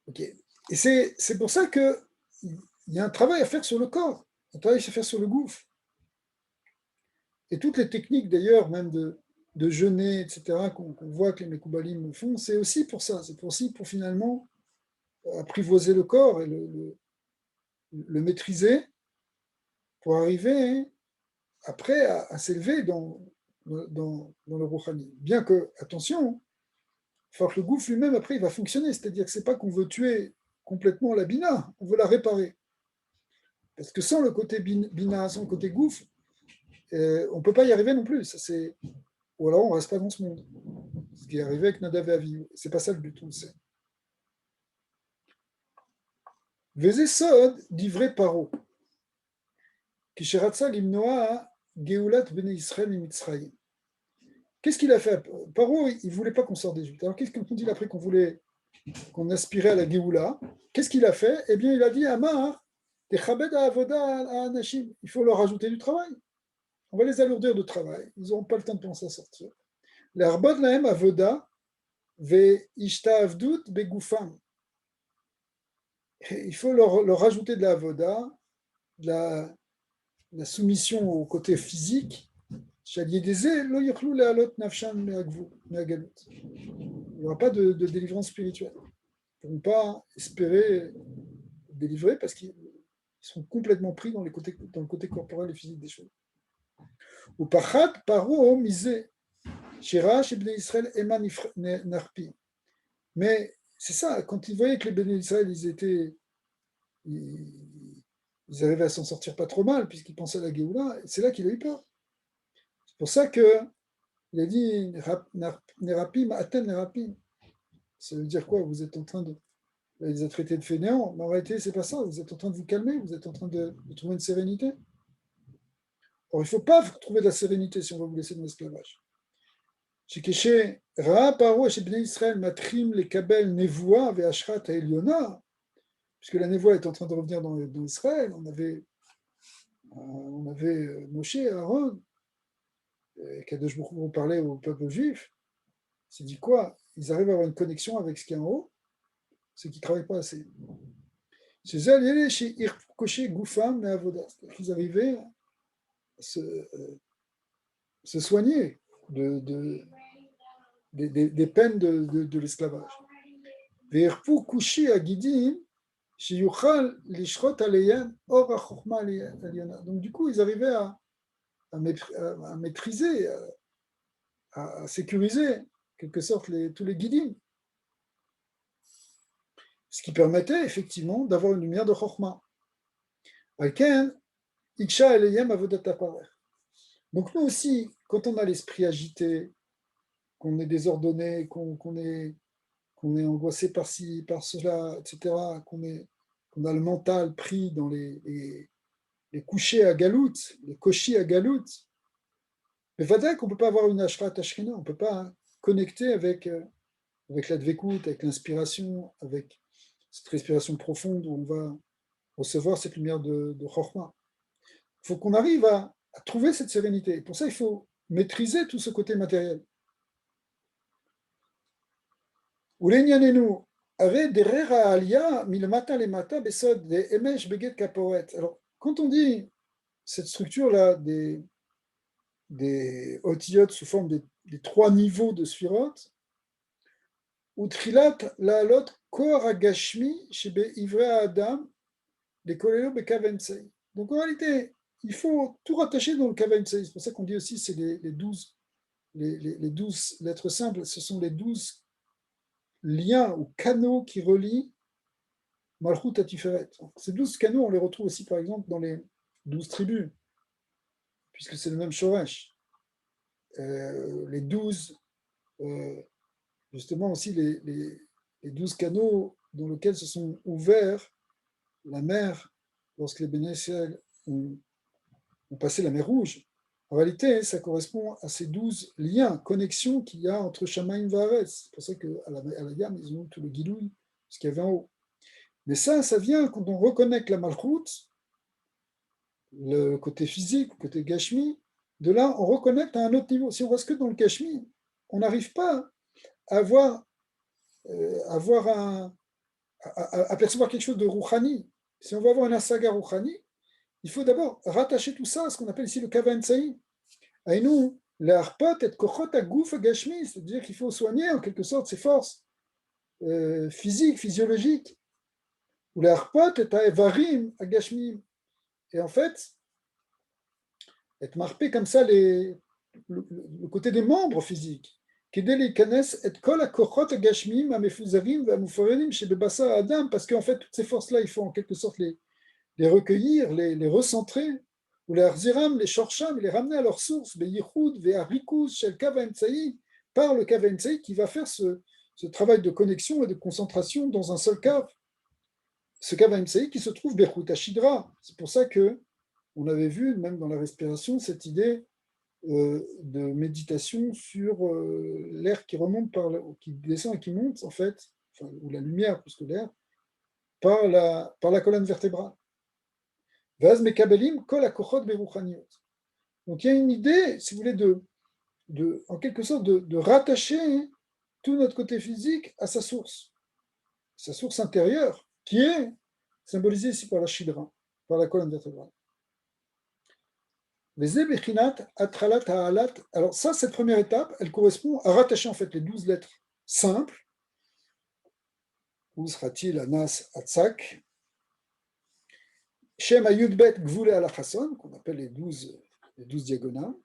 Okay. Et c'est pour ça qu'il y a un travail à faire sur le corps, un travail à faire sur le gouffre. Et toutes les techniques d'ailleurs, même de jeûner, etc., qu'on voit que les Mekoubalim font, c'est aussi pour ça, c'est aussi pour finalement apprivoiser le corps et le maîtriser pour arriver après à s'élever dans le Rouhani. Bien que, attention, il faut que le gouffre lui-même, après, il va fonctionner. C'est-à-dire que ce n'est pas qu'on veut tuer complètement la bina, on veut la réparer. Parce que sans le côté bina, sans le côté gouffre, on ne peut pas y arriver non plus. Ou alors on ne reste pas dans ce monde. Ce qui est arrivé avec Nadav et Avihu. Ce n'est pas ça le but, on le sait. Vezé Sod d'ivré paro. Kisheratza limnoa geulat bene Israël et Mitzrayim. Qu'est-ce qu'il a fait? Paro, il ne voulait pas qu'on sorte d'Égypte. Alors qu'est-ce qu'on dit après qu'on aspirait à la Géoula? Qu'est-ce qu'il a fait? Eh bien, il a dit Amar, techabed avoda anashim. Il faut leur ajouter du travail. On va les alourdir de travail. Ils n'auront pas le temps de penser à sortir. L'arbod lahem avoda ve ishta avdut begoufam. Il faut leur ajouter de la avoda, de la soumission au côté physique. Il n'y aura pas de délivrance spirituelle. Ils ne pourront pas espérer délivrer parce qu'ils sont complètement pris dans le côté corporel et physique des choses. Ou pachat paro misé shirash ibn Israël ema narpi. Mais c'est ça, quand ils voyaient que les béné Israël, ils arrivaient à s'en sortir pas trop mal puisqu'ils pensaient à la Géoula, c'est là qu'il a eu peur. C'est pour ça qu'il a dit Nerapim, Aten Nerapim. Ça veut dire quoi? Vous êtes en train de. Il les a traités de fainéants, mais en réalité, c'est pas ça. Vous êtes en train de vous calmer, vous êtes en train de trouver une sérénité. Or, il ne faut pas trouver de la sérénité si on va vous laisser dans l'esclavage. Chez Ra Paro, chez Bnei Israël, Matrim, les Kabel, Nevoa, Veashrat, Eliona, puisque la Nevoa est en train de revenir dans Israël, on avait Moshe, Aaron, Kadosh Baruch Hu parlait au peuple juif, il s'est dit quoi? Ils arrivent à avoir une connexion avec ce qui est en haut, c'est qu'ils ne travaillent pas assez. Chez eux, chez Irkoché, Goufam, et Avoda, ils arrivaient à se soigner des peines de l'esclavage. Ve'irpu kushi agidim, chez Yuchal, lishrot aleyen, or achorma aliyana. Donc du coup, ils arrivaient à maîtriser, à sécuriser, en quelque sorte, tous les guidim. Ce qui permettait effectivement d'avoir une lumière de Chokhmah. Donc nous aussi, quand on a l'esprit agité, qu'on est désordonné, qu'on est angoissé par ci, par cela, etc., qu'on a le mental pris dans les couchers à galout, les koshis à galout, mais Vadak, on ne peut pas avoir une ashrat ashrina, on ne peut pas connecter avec la dvekout, avec l'inspiration, avec cette respiration profonde où on va recevoir cette lumière de Chokhmah. Il faut qu'on arrive à trouver cette sérénité. Pour ça, il faut maîtriser tout ce côté matériel. Alors, quand on dit cette structure-là des otiyot sous forme des trois niveaux de Sphirot, Utrilat la'alot kor hagashmi shebe ivre adam les kolelo bekavensei. Donc en réalité, il faut tout rattacher dans le kavensei. C'est pour ça qu'on dit aussi c'est les 12 lettres simples, ce sont les 12 liens ou canaux qui relient Malchut à Tiferet. Ces 12 canaux, on les retrouve aussi par exemple dans les 12 tribus, puisque c'est le même Shoresh. Les 12 justement aussi les 12 canaux dans lesquels se sont ouverts la mer lorsque les Béné Israël ont passé la mer Rouge. En réalité, ça correspond à ces 12 liens, connexions qu'il y a entre Shamaïm et Varetz. C'est pour ça qu'à la Yam, ils ont tout le Gilouï, ce qu'il y avait en haut. Mais ça vient quand on reconnecte la Malchut, le côté physique, le côté Gashmi. De là, on reconnecte à un autre niveau. Si on reste que dans le Gashmi, on n'arrive pas à percevoir quelque chose de Rouhani. Si on veut avoir une asaga Rouhani, il faut d'abord rattacher tout ça à ce qu'on appelle ici le Kavan Tsaï. Et nous, l'Arpot et Kochot Agouf Gashmi, c'est-à-dire qu'il faut soigner en quelque sorte ses forces physiques, physiologiques. Ou l'Arpot et Evarim Gashmi. Et en fait, être marqué comme ça le côté des membres physiques. parce qu'en fait, toutes ces forces-là, il faut en quelque sorte les recueillir, les recentrer, ou les arziram, les shorsham, les ramener à leur source, par le kav qui va faire ce travail de connexion et de concentration dans un seul cave. Ce kav qui se trouve Bechut Ashidra. C'est pour ça que on avait vu, même dans la respiration, cette idée de méditation sur l'air qui remonte qui descend et qui monte, en fait, enfin, ou la lumière plus que l'air, par la colonne vertébrale. Vaz mekabelim kol hakochot beruchaniot. Donc il y a une idée, si vous voulez, en quelque sorte, de rattacher tout notre côté physique à sa source intérieure, qui est symbolisée ici par la shidra, par la colonne vertébrale. Alors ça, cette première étape, elle correspond à rattacher en fait les 12 lettres simples, où sera-t-il Anas Atsak, Shem Ayudbet Gvule Alachasson, qu'on appelle les 12 diagonales,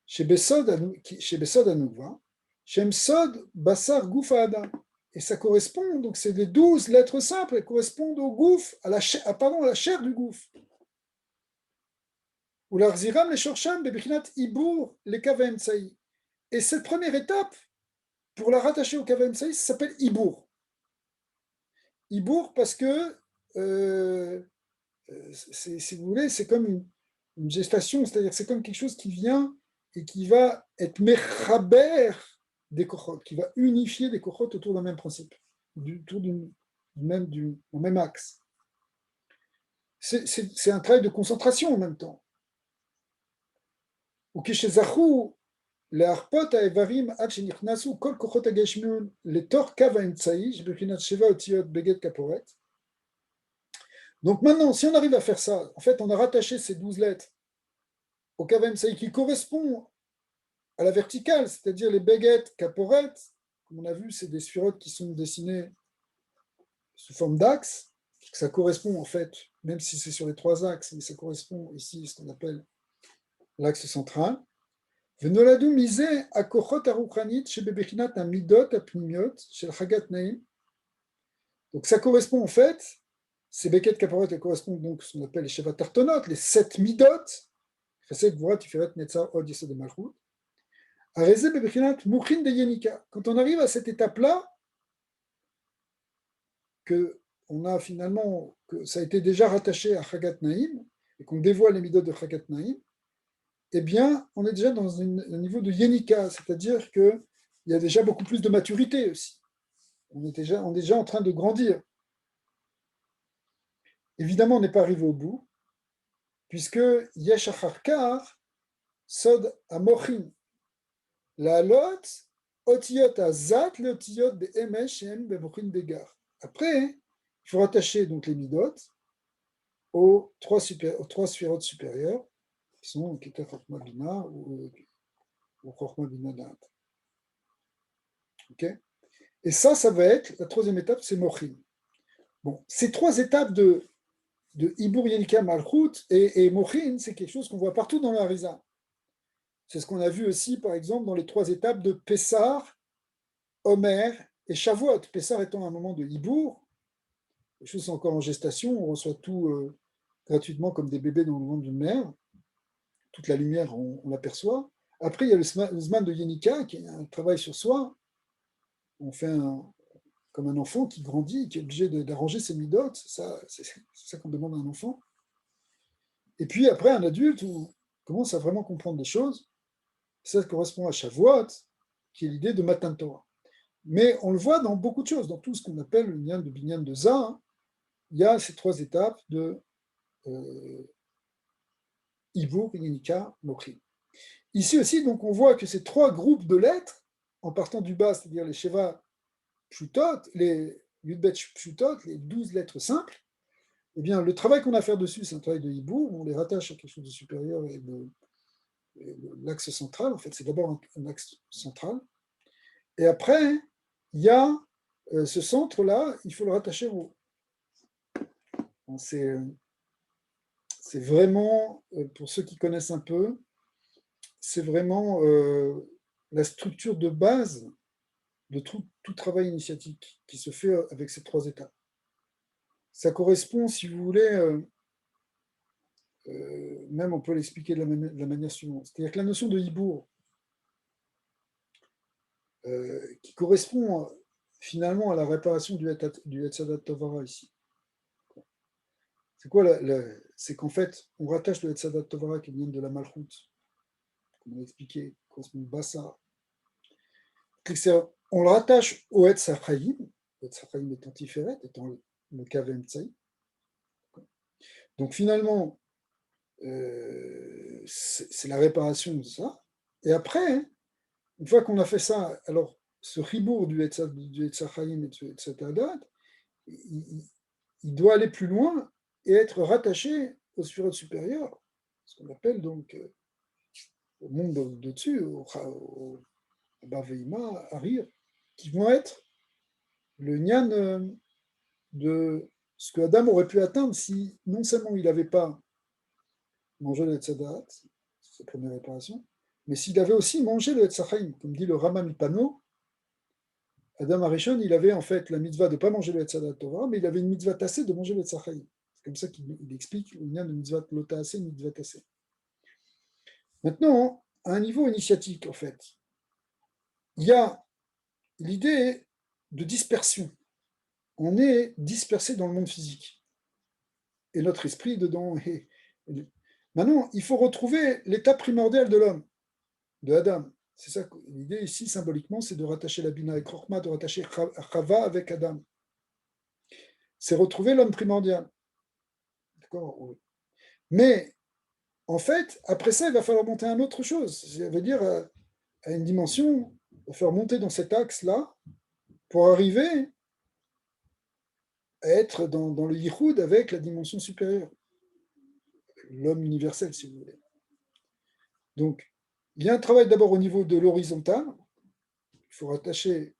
chez Besod Anouva, Shem Sod Basar Goufa Adam. Et ça correspond, donc c'est les 12 lettres simples, elles correspondent au gouffre, à la chair du gouffre. Ou l'Arziram, les Shorsham, Bebichinat Ibour, les Kavem Tsaï. Et cette première étape, pour la rattacher au Kavem Tsaï, ça s'appelle Ibour. Ibour parce que, si vous voulez, c'est comme une gestation, c'est-à-dire c'est comme quelque chose qui vient et qui va être mechaber des kochot, qui va unifier des kochot autour d'un même principe, autour d'un même axe. C'est un travail de concentration en même temps. Ou kishezachu להרפות האיברים עד שנכנסו כל כוחות הגשמיות לתוך קו האמצעי, שבבחינת 7 אותיות בגט כפורת. Donc maintenant, si on arrive à faire ça, en fait, on a rattaché ces 12 lettres au cave Emsaï qui correspond à la verticale, c'est-à-dire les Beget Kaporet, comme on a vu, c'est des sphirotes qui sont dessinées sous forme d'axe, ça correspond en fait, même si c'est sur les 3 axes, mais ça correspond ici à ce qu'on appelle l'axe central. ונולדו מזה הכוחות הרוחנית שבבחינת המידות הפנימיות של חגת נעים. Donc ça correspond en fait, ces Beket Kaporet correspondent donc à ce qu'on appelle les Sheva Tartonot, les 7 midot, Chesed, Gvura, Tiferet, Netzar, Od, Yesod et Malchut. Arezé bebechinat Mouchin de Yenika. Quand on arrive à cette étape-là, que on a finalement, que ça a été déjà rattaché à Chagat Naïm, et qu'on dévoile les midot de Chagat Naïm, eh bien, on est déjà dans un niveau de Yenika, c'est-à-dire qu'il y a déjà beaucoup plus de maturité aussi. On est déjà en train de grandir. Évidemment, on n'est pas arrivé au bout, puisque Yesh Acharkar, Sod Amochin, la lot, Otiyot Azat, le Otiyot Be'emesh, Shem Bemochin Begar. Après, il faut rattacher donc les midot aux 3 sphirotes supérieures, qui sont Keta Chokma Bina ou Chokma Bina Da'at. Ok. Et ça va être, la 3e étape, c'est Mochin. Bon, ces 3 étapes de Ibur Yenika Malchut et Mochin, c'est quelque chose qu'on voit partout dans l'Arisa. C'est ce qu'on a vu aussi, par exemple, dans les 3 étapes de Pessar, Omer et Shavuot. Pessar étant un moment de Ibur, les choses sont encore en gestation, on reçoit tout gratuitement comme des bébés dans le ventre d'une mère. Toute la lumière, on l'aperçoit. Après, il y a le Zman de Yenika, qui est un travail sur soi. On fait comme un enfant qui grandit, qui est obligé d'arranger ses midotes. C'est ça qu'on demande à un enfant. Et puis après, un adulte où commence à vraiment comprendre des choses. Ça correspond à Shavuot, qui est l'idée de Matan Torah. Mais on le voit dans beaucoup de choses, dans tout ce qu'on appelle le lien de Binyan de Za. Il y a ces 3 étapes de Ibur, Yenika, Mochin. Ici aussi, donc, on voit que ces 3 groupes de lettres, en partant du bas, c'est-à-dire les Sheva Pshutot, les Yudbet Pshutot, les 12 lettres simples, eh bien, le travail qu'on a à faire dessus, c'est un travail de Ibur, on les rattache à quelque chose de supérieur et l'axe central, en fait, c'est d'abord un axe central. Et après, il y a ce centre-là, il faut le rattacher au haut. C'est vraiment, pour ceux qui connaissent un peu, c'est vraiment la structure de base de tout travail initiatique qui se fait avec ces 3 étapes. Ça correspond, si vous voulez, même on peut l'expliquer de la manière suivante. C'est-à-dire que la notion de hibour, qui correspond finalement à la réparation du Etzadat Tovara ici. C'est quoi c'est qu'en fait, on rattache le Etzadat Tovara qui vient de la Malchut, comme on a expliqué, qui correspond au Bassa. On le rattache au Etzachayim, le Etzachayim étant Tiferet, étant le Kavem Tsaï. Donc finalement, c'est la réparation de ça. Et après, une fois qu'on a fait ça, alors ce ribour du Etzachayim et du Etzadat, il doit aller plus loin et être rattaché au Sphirot supérieur, ce qu'on appelle donc au monde de dessus, au Baveima, Arir, qui vont être le Nyan de ce que Adam aurait pu atteindre si non seulement il n'avait pas mangé le Etzadat, c'est sa première réparation, mais s'il avait aussi mangé le Etzachaim, comme dit le Rama Mipano, Adam Arishon, il avait en fait la mitzvah de ne pas manger le Etzadat Torah, mais il avait une mitzvah tassée de manger le Etzachaim. C'est comme ça qu'il explique le lien de mitzvah lota assez, mitzvah tassée. Maintenant, à un niveau initiatique, en fait, il y a l'idée de dispersion. On est dispersé dans le monde physique. Et notre esprit dedans. Maintenant, il faut retrouver l'état primordial de l'homme, de Adam. C'est ça l'idée ici, symboliquement, c'est de rattacher la Bina avec Chorma, de rattacher Chava avec Adam. C'est retrouver l'homme primordial. D'accord? Oui. Mais, en fait, après ça, il va falloir monter à une autre chose. Ça veut dire à une dimension, il va falloir monter dans cet axe-là pour arriver à être dans le yichud avec la dimension supérieure. L'homme universel, si vous voulez. Donc, il y a un travail d'abord au niveau de l'horizontal. Il faut rattacher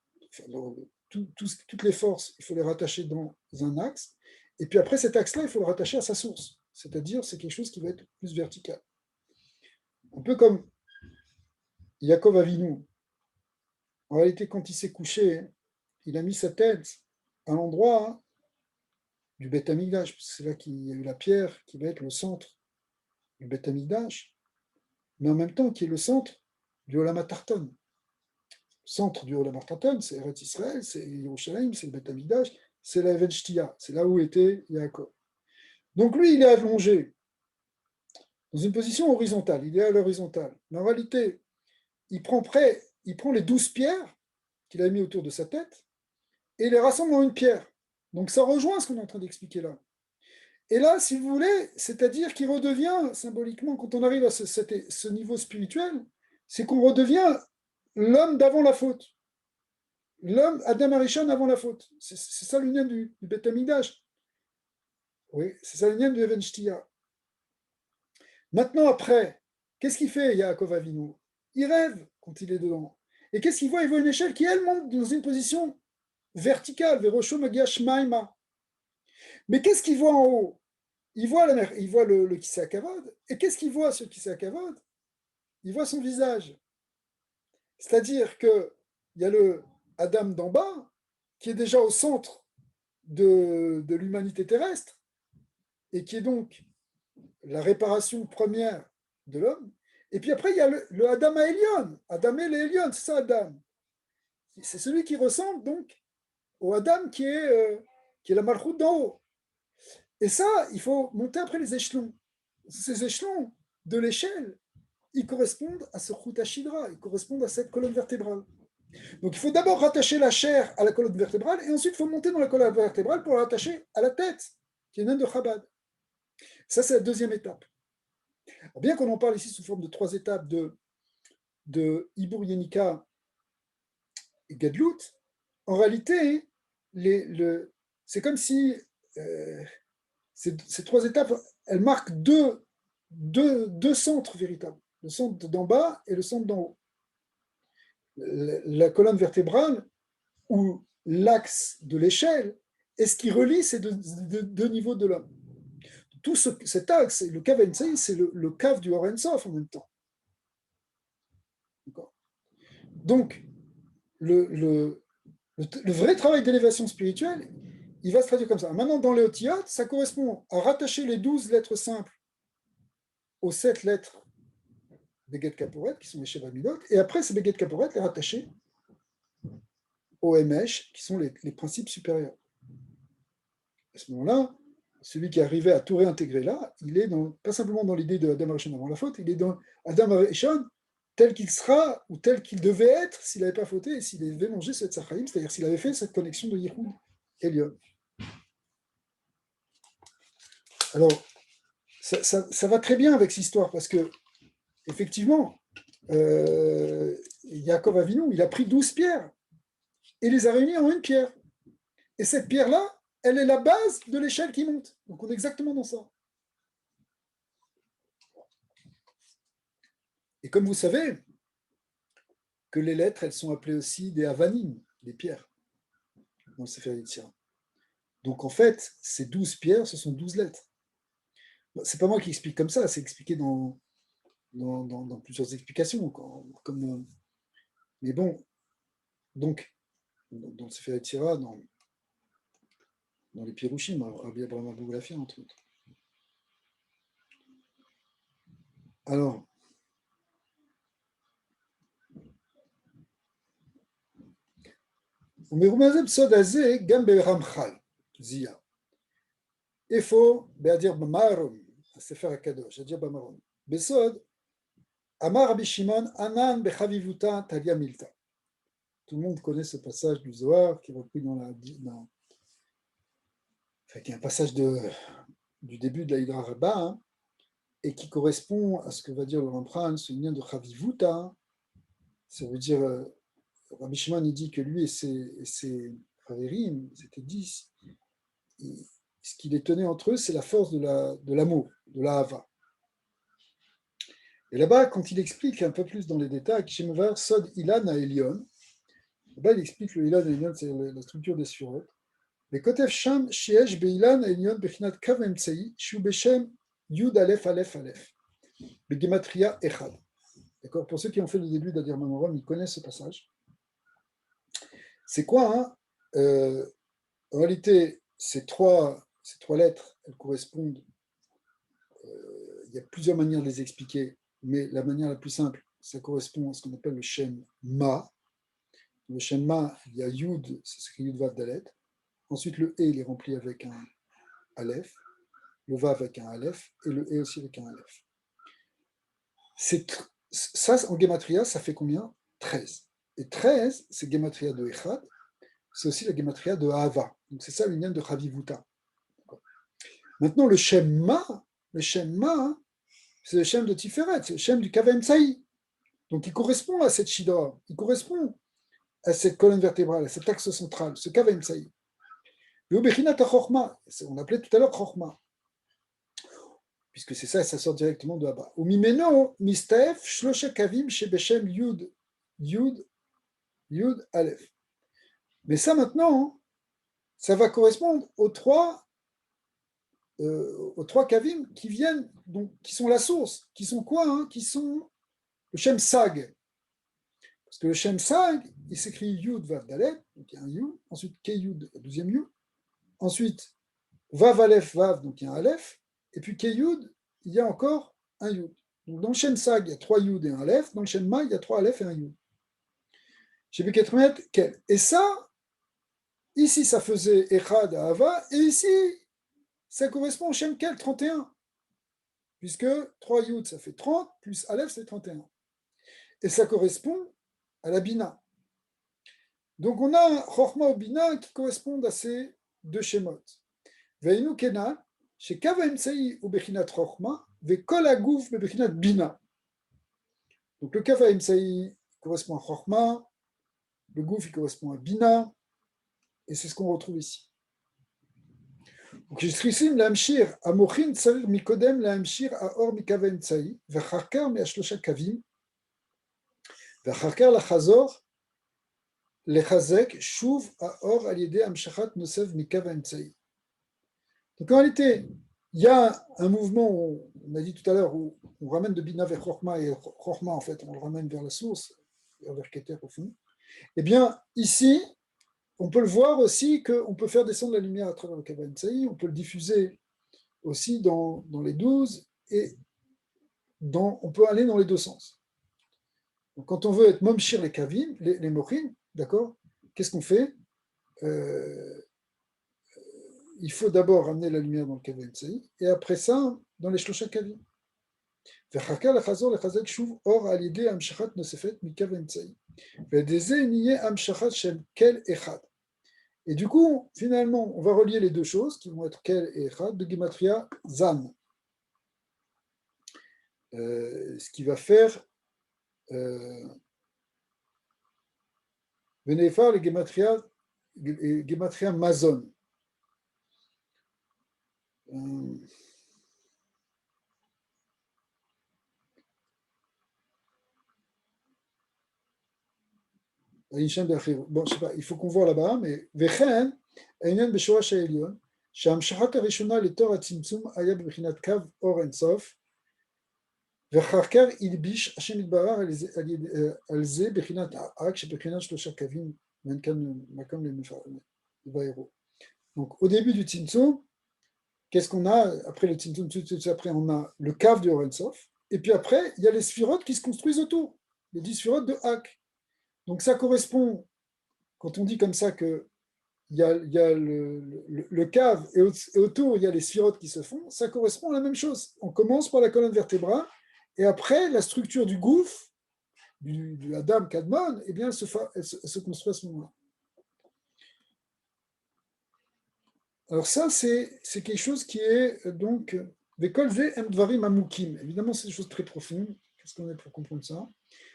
toutes les forces, il faut les rattacher dans un axe. Et puis après cet axe-là, il faut le rattacher à sa source. C'est-à-dire, c'est quelque chose qui va être plus vertical. Un peu comme Yaakov Avinu. En réalité, quand il s'est couché, il a mis sa tête à l'endroit du Beth Amikdash, parce que c'est là qu'il y a eu la pierre qui va être le centre du Beth Amikdash, mais en même temps qui est le centre du Olam HaTarton. Le centre du Olam HaTarton, c'est Eretz Israël, c'est Yerushalayim, c'est le Beth Amikdash, c'est la Even Shtia, c'est là où était Yaakov. Donc lui, il est allongé dans une position horizontale, il est à l'horizontale. Mais en réalité, il prend les 12 pierres qu'il a mis autour de sa tête et il les rassemble en une pierre. Donc ça rejoint ce qu'on est en train d'expliquer là. Et là, si vous voulez, c'est-à-dire qu'il redevient, symboliquement, quand on arrive à ce niveau spirituel, c'est qu'on redevient l'homme d'avant la faute. L'homme, Adam Arishon avant la faute. C'est ça l'union du Beth Amikdash. Oui, c'est ça l'union du Even Shtia. Maintenant, après, qu'est-ce qu'il fait, Yaakov Avinu? Il rêve quand il est dedans. Et qu'est-ce qu'il voit? Il voit une échelle qui, elle, monte dans une position verticale, Verosho Magia Shmaima. Mais qu'est-ce qu'il voit en haut? Il voit la mer, il voit le Kisei Kavod. Et qu'est-ce qu'il voit, ce Kisei Kavod? Il voit son visage. C'est-à-dire qu'il y a le Adam d'en bas, qui est déjà au centre de l'humanité terrestre, et qui est donc la réparation première de l'homme. Et puis après, il y a le Adam à Elion. Adam et l'Elion, c'est ça Adam. C'est celui qui ressemble donc au Adam qui est la Malchut d'en haut. Et ça, il faut monter après les échelons. Ces échelons de l'échelle, ils correspondent à ce Chutashidra, ils correspondent à cette colonne vertébrale. Donc il faut d'abord rattacher la chair à la colonne vertébrale, et ensuite il faut monter dans la colonne vertébrale pour la rattacher à la tête, qui est naine de Chabad. Ça, c'est la deuxième étape. Alors, bien qu'on en parle ici sous forme de 3 étapes de Hibur Yenika et Gadlut, en réalité, c'est comme si ces 3 étapes, elles marquent deux centres véritables, le centre d'en bas et le centre d'en haut. La colonne vertébrale ou l'axe de l'échelle est ce qui relie ces deux niveaux de l'homme. Tout cet axe, le Kav Ensei, c'est le Kav du Or Ensof en même temps. Donc, le vrai travail d'élévation spirituelle, il va se traduire comme ça. Maintenant, dans les Otiyot, ça correspond à rattacher les 12 lettres simples aux 7 lettres Beget Kaporet, qui sont les Sheva Midot, et après, ces Beget Kaporet, les rattacher aux Emesh, qui sont les principes supérieurs. À ce moment-là, celui qui est arrivé à tout réintégrer là, il est pas simplement dans l'idée de Adam Arishon avant la faute, il est dans Adam Arishon tel qu'il sera ou tel qu'il devait être s'il n'avait pas fauté et s'il avait mangé cette Sachaïm, c'est-à-dire s'il avait fait cette connexion de Yichud et Lyon. Alors, ça va très bien avec cette histoire parce que, effectivement, Yaakov Avinu, il a pris 12 pierres et les a réunies en une pierre. Et cette pierre-là, elle est la base de l'échelle qui monte. Donc, on est exactement dans ça. Et comme vous savez, que les lettres, elles sont appelées aussi des avanim, des pierres, dans le Sefer Yetzirah. Donc en fait, ces 12 pierres, ce sont 12 lettres. C'est pas moi qui explique comme ça, c'est expliqué dans plusieurs explications. Mais bon, donc, dans le Sefer Yetzirah, dans les Pirushim, Rabbi Abraham Abou Lafia, entre autres. Alors, ומרומז בסוד הזה גם ברמח"ל, זייה. איפה? באדיר במארון, הספר הקדוש, אדיר במארון. בסוד, אמר רבי שמעון, ענן בחביבותה תליה מילתא. Tout le monde connaît ce passage du Zohar qui est repris qui est un passage du début de la Hydra Rabba, hein, et qui correspond à ce que va dire le Ramchal, ce lien de Chavivuta. Ça veut dire, Rabbi Shimon, il dit que lui et ses Chaverim, c'était 10, ce qui les tenait entre eux, c'est la force de l'amour, de l'Ahava. Et là-bas, quand il explique un peu plus dans les détails, Kishemovar Sod Ilan à Elion, là-bas, il explique le Ilan à Elion, c'est la structure des Sphirot. Les Kotev Sham Shiesh Beilan à Elion Bechinat Kav Emtsei, Shu Beshem Yud Aleph Aleph Aleph, Begematria Echad. D'accord. Pour ceux qui ont fait le début d'Adir Mamoram, ils connaissent ce passage. C'est quoi, hein, en réalité, ces trois lettres, elles correspondent, il y a plusieurs manières de les expliquer, mais la manière la plus simple, ça correspond à ce qu'on appelle le Shem Ma. Le Shem Ma, il y a Yud, ça s'écrit Yud Vav Dalet. Ensuite, le E, il est rempli avec un Aleph, le Vav avec un Aleph, et le E aussi avec un Aleph. Ça, en Gematria, ça fait combien? 13. Et 13, c'est Gematria de Echad, c'est aussi la Gematria de Ahava. Donc c'est ça l'union de Chavivuta. Maintenant, le Shem Ma, c'est le Shem de Tiferet, c'est le Shem du Kavem Tsaï. Donc il correspond à cette Shidra, il correspond à cette colonne vertébrale, à cet axe central, ce Kavem Tsaï. Le Bechinat HaChochma, on l'appelait tout à l'heure Chochma, puisque c'est ça, ça sort directement de là-bas. Ou Mimeno, Mistaef, Shlosha Kavim, Shebeshem Yud, Aleph. Mais ça maintenant, ça va correspondre aux trois kavim qui viennent, donc, qui sont la source, qui sont quoi, hein, qui sont le Shem Sag. Parce que le Shem Sag, il s'écrit Yud Vav Dalet, donc il y a un Yud, ensuite Ke Yud, le deuxième Yud, ensuite Vav Aleph Vav, donc il y a un Aleph, et puis Ke Yud, il y a encore un Yud. Donc dans le Shem Sag, il y a 3 Yud et un Aleph, dans le Shem Ma, il y a 3 Aleph et un Yud. Chez Beketremet, quel? Et ça, ici, ça faisait Echad à Ava, et ici, ça correspond au Shem Kel, 31. Puisque 3 Yud, ça fait 30, plus Aleph, c'est 31. Et ça correspond à la Bina. Donc on a Chochma ou Bina qui correspondent à ces deux Shemot. Veinu Kenan, chez Kava Emsei ou Bechinat Chochma, ve Kol Agouf be Bechinat Bina. Donc le Kava Emsei correspond à Chochma, le Gouf il correspond à Bina, et c'est ce qu'on retrouve ici. Donc, כשצריכים להמשיך, המוחין צריך מקודם להמשיך האור מקו האמצעי, ואחר כך מהשלושה קווים, ואחר כך לחזק שוב האור על ידי המשכת נוסף מקו האמצעי. Donc en réalité, il y a un mouvement, on a dit tout à l'heure, où on ramène de Bina vers Chochma, et Chochma, en fait, on le ramène vers la source, avec Keter au fond. Eh bien, ici, on peut le voir aussi qu'on peut faire descendre la lumière à travers le Kava Emsaï, on peut le diffuser aussi dans les 12, et on peut aller dans les deux sens. Donc, quand on veut être Momshir les Kavim, les Mochim, d'accord, qu'est-ce qu'on fait? Il faut d'abord ramener la lumière dans le Kava Emsaï, et après ça, dans les Shlosha Kavim. Et du coup, finalement, on va relier les deux choses qui vont être Kel et Echad de Gematria Zan. Ce qui va faire Venefar les Gematria Mazon. Bon, je sais pas, il faut qu'on voit là-bas, mais Vechen, Einan Beshorash Ha'elyon, שהמשכת הראשונה לתור הצמצום היה בבחינת קו אור אינסוף, ואחר כך הלביש השם יתברך על זה בחינת האק שבחינת שלושה קווים, ואין כאן מקום לבארו. Donc au début du Tzimtzum, qu'est-ce qu'on a après le Tzimtzum, tout de suite après on a le cave du Or Ensof, et puis après il y a les sphirotes qui se construisent autour, les 10 sphirotes de Hak. Donc ça correspond, quand on dit comme ça que il y a le cave et autour il y a les sphirotes qui se font, ça correspond à la même chose. On commence par la colonne vertébrale et après la structure du gouffre, du Adam Kadmon, eh bien, elle se construit à ce moment-là. Alors ça, c'est quelque chose qui est donc Vekolze Mdvarim Amukim. Évidemment, c'est des choses très profondes. Qu'est-ce qu'on est pour comprendre ça?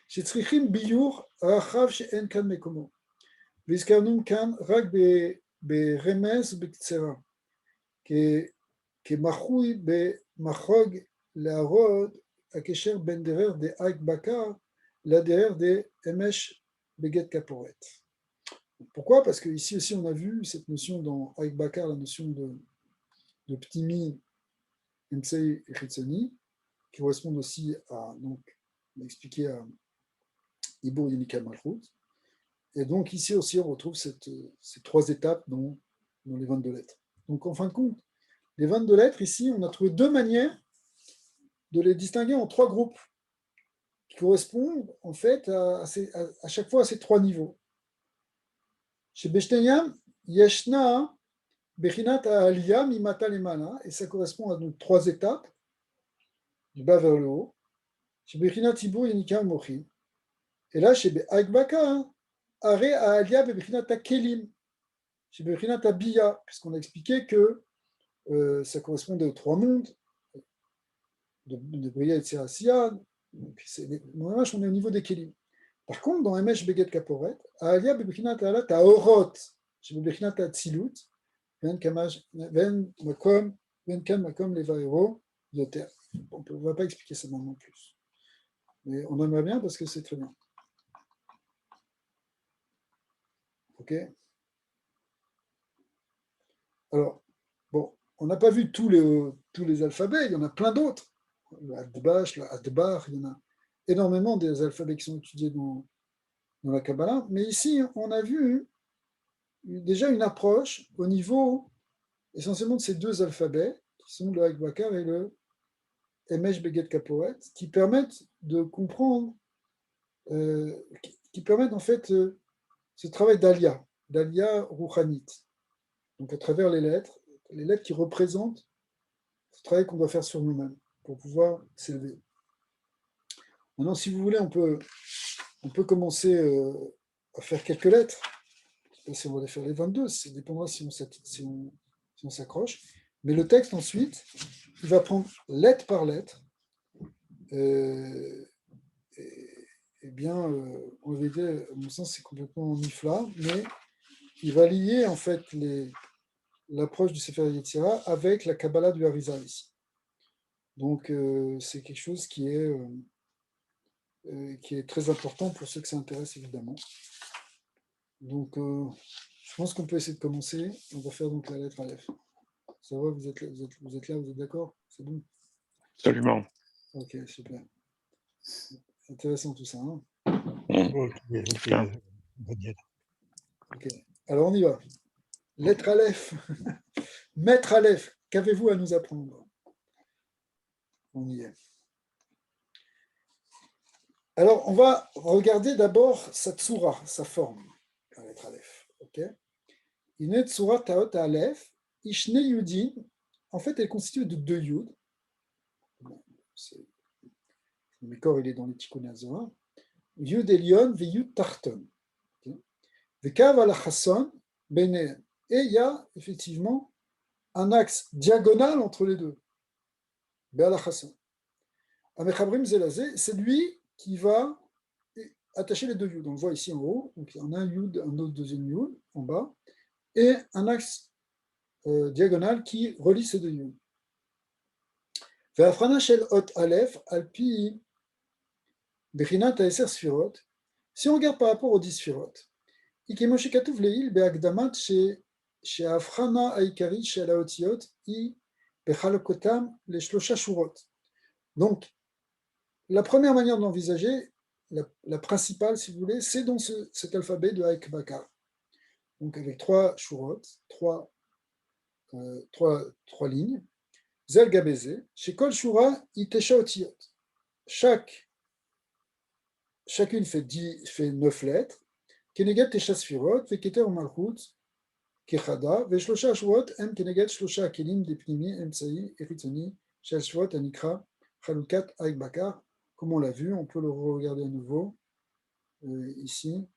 Chez Tzrichim Biyur Rachav She'en Kan Mekomo. והזכרנו כאן רק ברמז ובקצרה, כמחוי במחוג להראות הקשר בין דרר דאייק בקר לדרר דאמש בגט כפורת. Pourquoi? Parce qu'ici aussi on a vu cette notion dans Aïk Bakar, la notion de Ptimi, Emsei et Chitzoni, qui correspondent aussi à, donc, on a expliqué à Ibour Yenika Malchut. Et donc ici aussi, on retrouve ces trois étapes dans les 22 lettres. Donc en fin de compte, les 22 lettres, ici, on a trouvé deux manières de les distinguer en trois groupes qui correspondent en fait à chaque fois à ces trois niveaux. Chez Beshteyam, Yeshna, Bechinat Aliyah, Mimata Lemana, et ça correspond à nos trois étapes, du bas vers le haut. Chez Bechinat Tibur, Yenika Mochi. Et là, chez Agbaka, Are Aliyah Bechinat Kelim, chez Bechinat Biya, puisqu'on a expliqué que ça correspondait aux trois mondes, de Bria et Tsirasiya. On est au niveau des Kelim. Par contre, dans Emesh Beget Kaporet, Aliyah Bechinat Alat Aorot, chez Bechinat Tzilut, Ven Makom Levaero Yoter. On ne va pas expliquer ça maintenant plus. Mais on aimerait bien parce que c'est très bien. Ok. Alors, bon, on n'a pas vu tous les alphabets, il y en a plein d'autres. Le Adbash, le Adbar, il y en a énormément des alphabets qui sont étudiés dans la Kabbalah. Mais ici, on a vu déjà une approche au niveau essentiellement de ces deux alphabets, qui sont le Akbakar et le Emesh Beget Kaporet, qui permettent de comprendre, qui permettent en fait ce travail d'Alia Rouhanit. Donc à travers les lettres qui représentent ce travail qu'on doit faire sur nous-mêmes pour pouvoir s'élever. Maintenant, si vous voulez, on peut commencer à faire quelques lettres. Je ne sais pas si on va les faire les 22, ça dépendra si on s'accroche. Mais le texte, ensuite, il va prendre lettre par lettre. Eh bien, on va dire, à mon sens, c'est complètement nifla, mais il va lier, en fait, l'approche du Sefer Yetzira avec la Kabbalah du Harizal ici. Donc, c'est quelque chose qui est très important pour ceux que ça intéresse, évidemment. Donc, je pense qu'on peut essayer de commencer. On va faire donc la lettre Aleph. Ça va, vous êtes là, vous êtes d'accord? C'est bon? Absolument. Ok, super. C'est intéressant tout ça. Hein? Ok, Ah. on va dire. Ok. Alors on y va. Lettre Aleph. Maître Aleph, qu'avez-vous à nous apprendre? On y est. Alors, on va regarder d'abord sa tsura, sa forme, la lettre Aleph. Ok. Une tsura taot Aleph, ishne yudin. En fait, elle est constituée de deux yud. Le Mécor, il est dans les Tikkun HaZohar. Yud Elion ve Yud Tarton. Vekav al Chasson Benehem. Et il y a effectivement un axe diagonal entre les deux. Be'al Chasson. Amechabrim Zelazé, c'est lui qui va attacher les deux yud. On le voit ici en haut. Donc, il y en a un yud, un autre deuxième yud en bas, et un axe diagonal qui relie ces deux yud. Ve'afrana shel hot aleph alpi bechinat ha'eser sfirot. Si on regarde par rapport aux 10 sfirot, ikemo shekatuv leil be'akdamat she'afrana ha'ikarit shel ha'otiot i bechalokotam les shlosha shurot. Donc, la première manière d'envisager, la principale, si vous voulez, c'est dans cet alphabet de Haïk Bakar. Donc, avec 3 shurot, 3 lignes. Zel Gabézé, chez Kol Shura, Itesha Otiot. Chacune fait 9 lettres. Keneget Tesha Sfirot, Veketer Malchut, Kechada, Veshlosha Shurot, M Keneget Shlosha Kelim, Depnimi, Emsaï, Eritzoni, Shel Shurot, Anikra, Chalukat, Haïk Bakar. Comme on l'a vu, on peut le regarder à nouveau ici.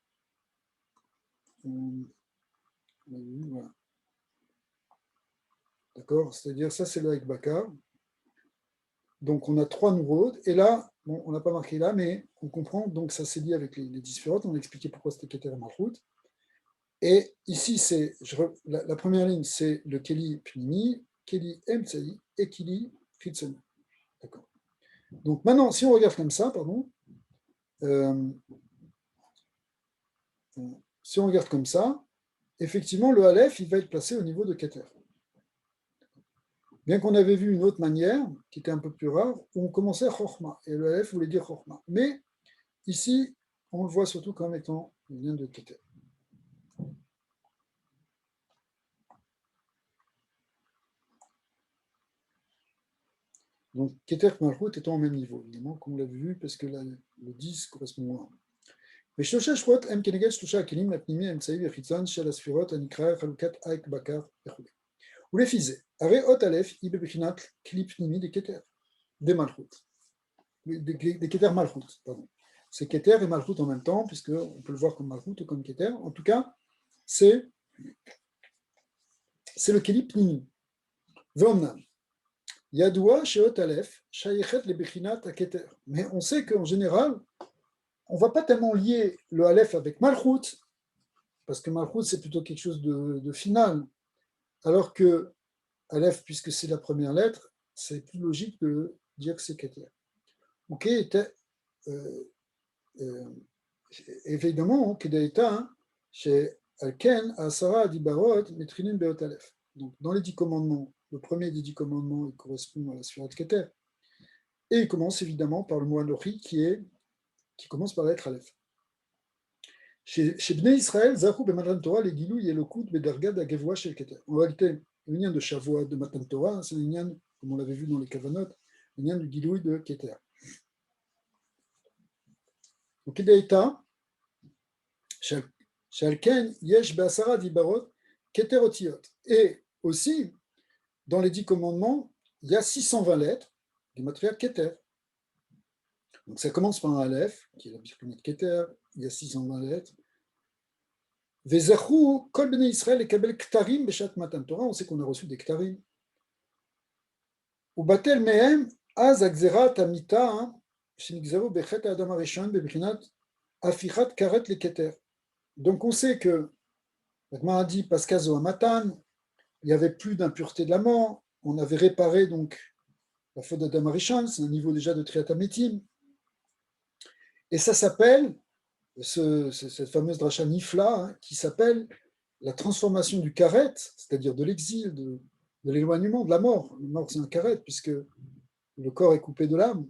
Voilà. D'accord. C'est-à-dire, ça, c'est le Haïk Bakar. Donc, on a 3 nouveaux. Et là, bon, on n'a pas marqué là, mais on comprend. Donc, ça s'est lié avec les 10 firotes. On a expliqué pourquoi c'était Keter et Malchut. Et ici, la première ligne, c'est le Keli Pnimi, Keli Emtsai et Keli Chitzoni. D'accord. Donc, maintenant, si on regarde comme ça, pardon, si on regarde comme ça, effectivement, le Aleph, il va être placé au niveau de Keter. Bien qu'on avait vu une autre manière, qui était un peu plus rare, où on commençait à Chochma, et le Aleph voulait dire Chochma. Mais ici, on le voit surtout comme étant le lien de Keter. Donc, Keter et Malchut étant au même niveau, évidemment, comme on l'a vu, parce que là, le 10 correspond à 1. Mais Shlosha Shvot, M Keneged Shlosha Kelim, Lapnimi, Emsaï, Vechitzan, Shel Asfirot, Anikra, Chalukat, Haïk Bakar, Echoué. Ou les Fizé, Are Ot Aleph, Ibe Bechinat, Klip Nimi, des Keter, des Malchut. Des Keter Malchut, pardon. C'est Keter et Malchut en même temps, puisqu'on peut le voir comme Malchut ou comme Keter. En tout cas, c'est le Klip Nimi. Vomnam. Yadoua Sheot Aleph, Shayechet le Bechinat à Keter. Mais on sait qu'en général, on ne va pas tellement lier le Aleph avec Malchut, parce que Malchut, c'est plutôt quelque chose de final. Alors que Aleph, puisque c'est la première lettre, c'est plus logique de dire que c'est Keter. Ok, évidemment, Kedaïta, chez Alken, Asara, Adibarot, Metrinin, Beot Aleph. Donc, dans les 10 commandements, le premier des 10 commandements, il correspond à la Sfirat Keter. Et il commence évidemment par le mot Anochi qui commence par la lettre Aleph. Chez Bnei Israël, Zachou B'Matan Torah, les Gilou, Yelokut, Bedargad, Agevwa, Shel Keter. En réalité, le lien de Shavuot, de Matan Torah, c'est le lien, comme on l'avait vu dans les Kavanot, le lien du Gilou de Keter. Donc, Kedaïta, Shalken, Yesh, Be'asara, Dibarot, Keter Otiot. Et aussi, dans les 10 commandements, il y a 620 lettres, du matériel Keter. Donc, ça commence par un Aleph, qui est la bichromite Keter, il y a 620 lettres. Vezachou, Kol Bnei Israël et Kabel Ktarim, Beshat Matan Torah, on sait qu'on a reçu des Ktarim. Ou Batel Mehem, Az Agzerat Amita, Shinigzaro Bechet Adam Arishon, Bebrinat, Afichat Karet le Keter. Donc, on sait que, maintenant a dit Paskazo Amatan, il n'y avait plus d'impureté de la mort, on avait réparé donc la faute d'Adam Arishon, c'est un niveau déjà de Triatamétim. Et ça s'appelle, cette fameuse dracha Nifla, qui s'appelle la transformation du karet, c'est-à-dire de l'exil, de l'éloignement, de la mort. La mort, c'est un karet, puisque le corps est coupé de l'âme.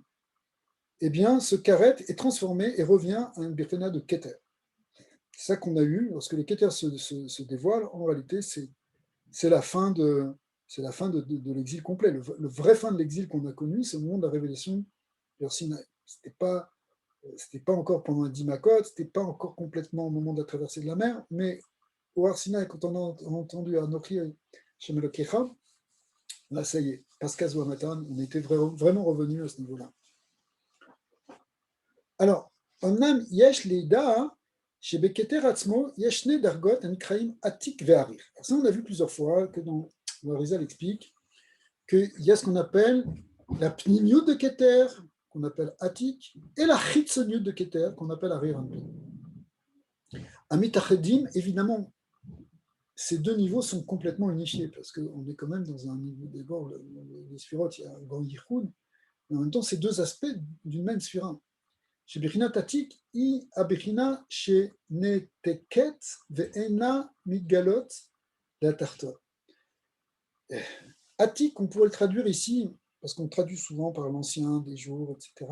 eh bien, ce karet est transformé et revient à une birkana de keter. C'est ça qu'on a eu, lorsque les keters se dévoilent, en réalité, c'est la fin de l'exil complet. Le vrai fin de l'exil qu'on a connu, c'est au moment de la révélation vers Sinaï. C'était pas encore pendant un Dimakot, c'était pas encore complètement au moment de la traversée de la mer, mais au Har Sinaï, quand on a entendu Anochi Shem Elokecha, là, ça y est, Pascal Matan, on était vraiment revenu à ce niveau-là. Alors, Omnam Yesh Leida, chez Beketer Atzmo, Yeshne Dargot, Anikraim Atik Ve'arir. Ça, on a vu plusieurs fois que dans le Rizal explique qu'il y a ce qu'on appelle la Pnimiut de Keter, qu'on appelle Atik, et la Chitzoniut de Keter, qu'on appelle Arir Anpin. Amitachedim, évidemment, ces deux niveaux sont complètement unifiés, parce qu'on est quand même dans un niveau d'abord, les sphirotes, il y a un grand yichud, mais en même temps, c'est deux aspects d'une même sphira. Chez Bechina Tatik, I Abechina chez Neteket ve'ena Migalot la Tartor. Atik, on pourrait le traduire ici, parce qu'on traduit souvent par l'ancien, des jours, etc.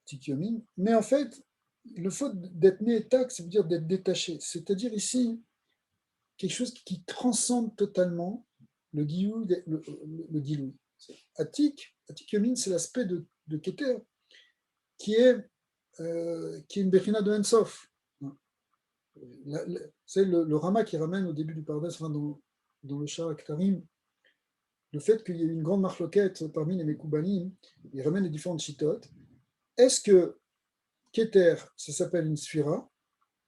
Tikyomin, mais en fait, le fait d'être Netak, ça veut dire d'être détaché, c'est-à-dire ici, quelque chose qui transcende totalement le Gilou. Le Gilou. Atik Yomin, c'est l'aspect de Keter, qui est une Bechina de Ensof. C'est le Rama qui ramène au début du Pardes, enfin dans le Shah Aktarim, le fait qu'il y ait une grande marloquette parmi les Mekoubalim, il ramène les différentes chitotes. Est-ce que Keter, ça s'appelle une Sphira,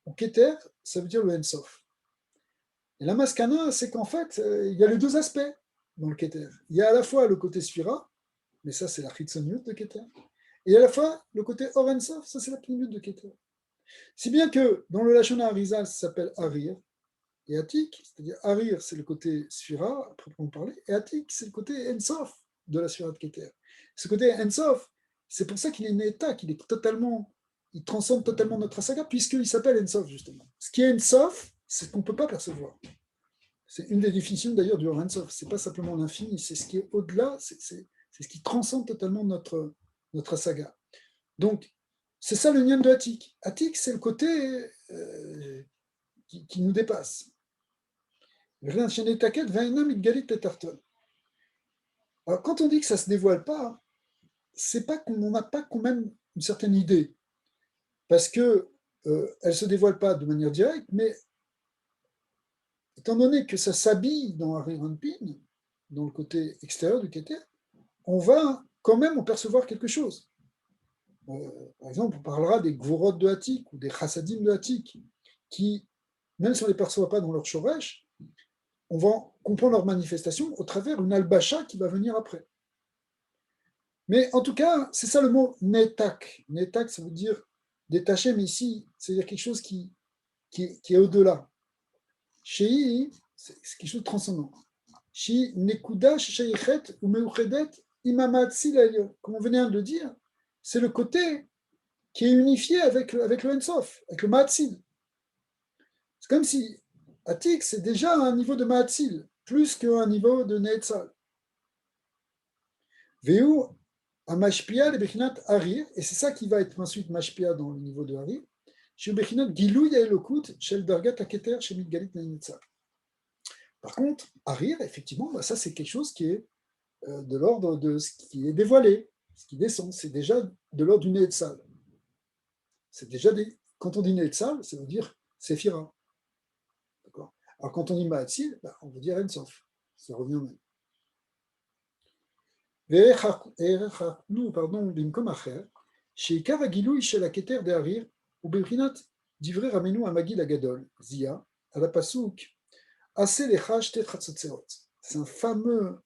ou Keter, ça veut dire le Ensof? Et la maskana, c'est qu'en fait, il y a les deux aspects dans le Keter. Il y a à la fois le côté Sphira, mais ça c'est la Chitzoniut de Keter, et à la fois le côté Orensof, ça c'est la Pnimiut de Keter. Si bien que dans le Lashon Harizal, ça s'appelle Arir, et Atik, c'est-à-dire Arir, c'est le côté Sphira, à proprement parler, et Atik, c'est le côté Ensof de la Sphira de Keter. Ce côté Ensof, c'est pour ça qu'il est une état, il transcende totalement notre saga, puisqu'il s'appelle Ensof, justement. Ce qui est Ensof, c'est ce qu'on ne peut pas percevoir. C'est une des définitions d'ailleurs du Ensof. Ce n'est pas simplement l'infini, c'est ce qui est au-delà, c'est ce qui transcende totalement notre saga. Donc, c'est ça le nian de Atik. Atik, c'est le côté qui nous dépasse. Alors, quand on dit que ça ne se dévoile pas, c'est pas qu'on n'a pas quand même une certaine idée, parce qu'elle ne se dévoile pas de manière directe, mais étant donné que ça s'habille dans Arir Anpin, dans le côté extérieur du Keter, on va quand même en percevoir quelque chose. Par exemple, on parlera des Gvorot de Hatik ou des Chassadim de Hatik, qui, même si on ne les perçoit pas dans leur shoresh, on va comprendre leur manifestation au travers d'une albacha qui va venir après. Mais en tout cas, c'est ça le mot netak. Netak, ça veut dire détaché, mais ici, c'est-à-dire quelque chose qui est au-delà. Shei, c'est quelque chose de transcendant. Shei nekuda sheichet ou meuchedet imamatsi l'alion. Comme on venait de le dire, c'est le côté qui est unifié avec le Ensof, avec le Mahatzil. C'est comme si Atik, c'est déjà un niveau de Mahatzil, plus qu'un niveau de Neetzal. Veu Amashpia le Bechinat Harir, et c'est ça qui va être ensuite Mashpia dans le niveau de Harir, chez Bechinat Gilou Yaelokut, Shel Dargat Aketer, chez Midgalit Neetzal. Par contre, Harir, effectivement, ça c'est quelque chose qui est de l'ordre de ce qui est dévoilé, ce qui descend, c'est déjà de l'ordre du Neetzal. C'est déjà quand on dit Neetzal, ça veut dire Séphira. D'accord. Alors quand on dit Mahatzil, on veut dire Ensof. Ça revient au même. Pardon, במקום אחר, שעיקר הגילוי של הכתר דהריר הוא בבחינת דברי רבנו המגיד הגדול, זיה, על הפסוק עשה לך שתי חצוצרות. C'est un fameux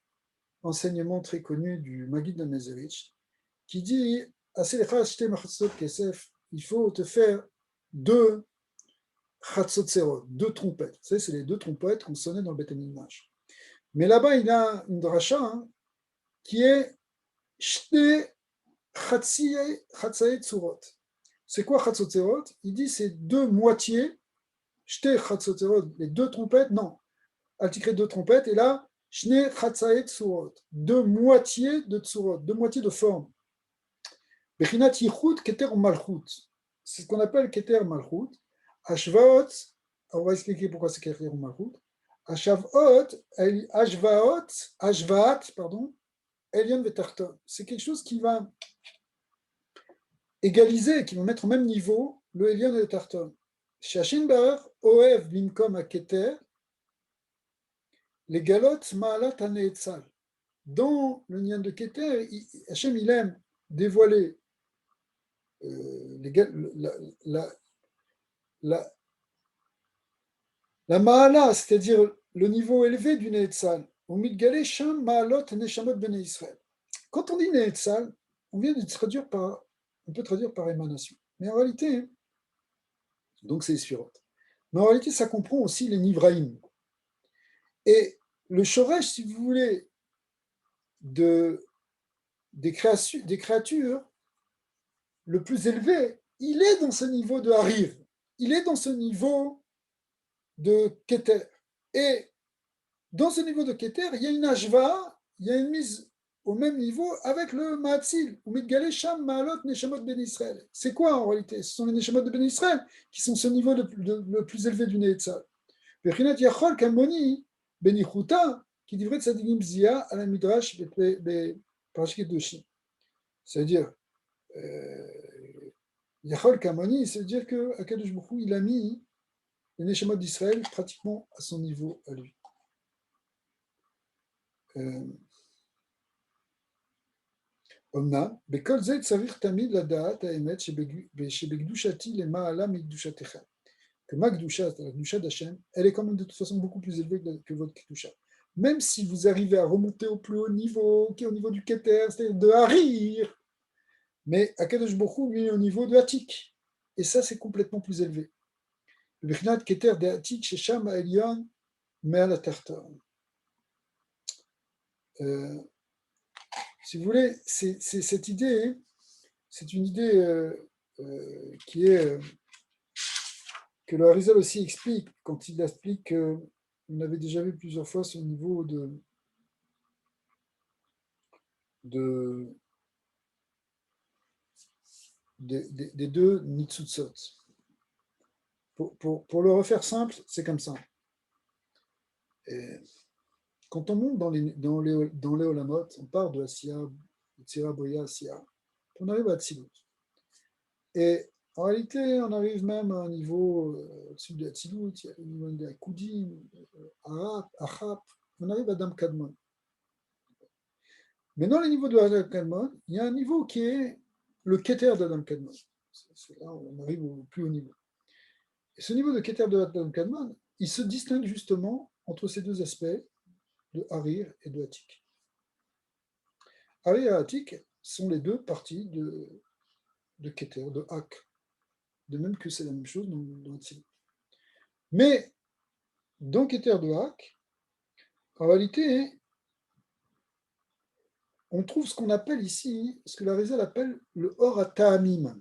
enseignement très connu du Maguid de Mezerich qui dit עשה לך שתי חצוצות כסף, il faut te faire deux chatzotserot, deux trompettes. Vous savez, c'est les deux trompettes qu'on sonnait dans le Beth Amikdash. Mais là-bas, il a une dracha qui est Shne Chatzae Tsurot. C'est quoi Chatzotzerot? Il dit c'est deux moitiés. Shte Chatzotzerot, les deux trompettes, non. Altikret deux trompettes, et là, Shne Chatzae Tsurot, deux moitiés de Tsurot, deux moitiés de forme. Bechinat Yichud Keter Malchut. C'est ce qu'on appelle Keter Malchut. Ashvaot, on va expliquer pourquoi c'est Keter Malchut. Ashvaot, pardon, Elion Vetarton. C'est quelque chose qui va égaliser, qui va mettre au même niveau le Elion et le Tarton. Shashin Bar, Oev Bimkom Keter, les galotes Maalat Haneetzal. Dans le Nyan de Keter, Hachem il aime dévoiler la Maala, c'est-à-dire le niveau élevé du Neetzal. On mitgale Sham Maalot Neshamot Bnei Israël. Quand on dit Neetzal, on peut traduire par émanation. Mais en réalité, donc c'est Sphirot. Mais en réalité, ça comprend aussi les Nivraïm. Et le Shoresh, si vous voulez, des créatures, le plus élevé, il est dans ce niveau de Harir. Il est dans ce niveau de Keter. Et dans ce niveau de Keter, il y a une Ashva, il y a une mise au même niveau avec le Ma'atzil, ou Mitgale Sham Ma'alot Neshamot Ben Israël. C'est quoi en réalité? Ce sont les Neshamot de Ben Israël qui sont ce niveau le plus élevé du Neetzal. Bechinat Yachol Kamoni Ben Ichuta, qui devrait être Sadinim Zia à la Midrash Parashkit Doshim. C'est-à-dire, Yachol Kamoni, c'est-à-dire qu'Akadosh Baruch Hu, il a mis les Neshamot d'Israël pratiquement à son niveau à lui. אמנם, בכל זה צריך תמיד לדעת האמת שבקדושתי למעלה מקדושתכם. Que ma Kedusha, la Kedusha d'Hachem, elle est quand même de toute façon beaucoup plus élevée que votre Kedusha. Même si vous arrivez à remonter au plus haut niveau, qui est au niveau du Keter, c'est-à-dire de Harir, mais Akadosh Baruch Hu, lui, est au niveau de Hatik. Et ça, c'est complètement plus élevé. Le Bechinat Keter de Hatik, chez Sham Elion, Me'al HaTarton. Si vous voulez, c'est cette idée, c'est une idée qui est que le Harizal aussi explique quand il explique qu'on avait déjà vu plusieurs fois ce niveau des deux Nitsutsot. Pour le refaire simple, c'est comme ça. Et quand on monte dans les Olamot, on part de Asiya, Tzira, Boya, Asiya, on arrive à Atzilut. Et en réalité, on arrive même à un niveau au-dessus de Atzilut, il y a le niveau de Akudim, Arap, Achap, on arrive à Dam Kadmon. Mais dans le niveau de Adam Kadmon, il y a un niveau qui est le Keter d'Adam Kadmon. C'est là où on arrive au plus haut niveau. Et ce niveau de Keter d'Adam Kadmon, il se distingue justement entre ces deux aspects de Harir et de Hatik. Harir et Hatik sont les deux parties de Keter, de Hak. De même que c'est la même chose dans Hatzilut. Mais dans Keter de Hak, en réalité, on trouve ce qu'on appelle ici, ce que la Rizal appelle le Or HaTa'amim.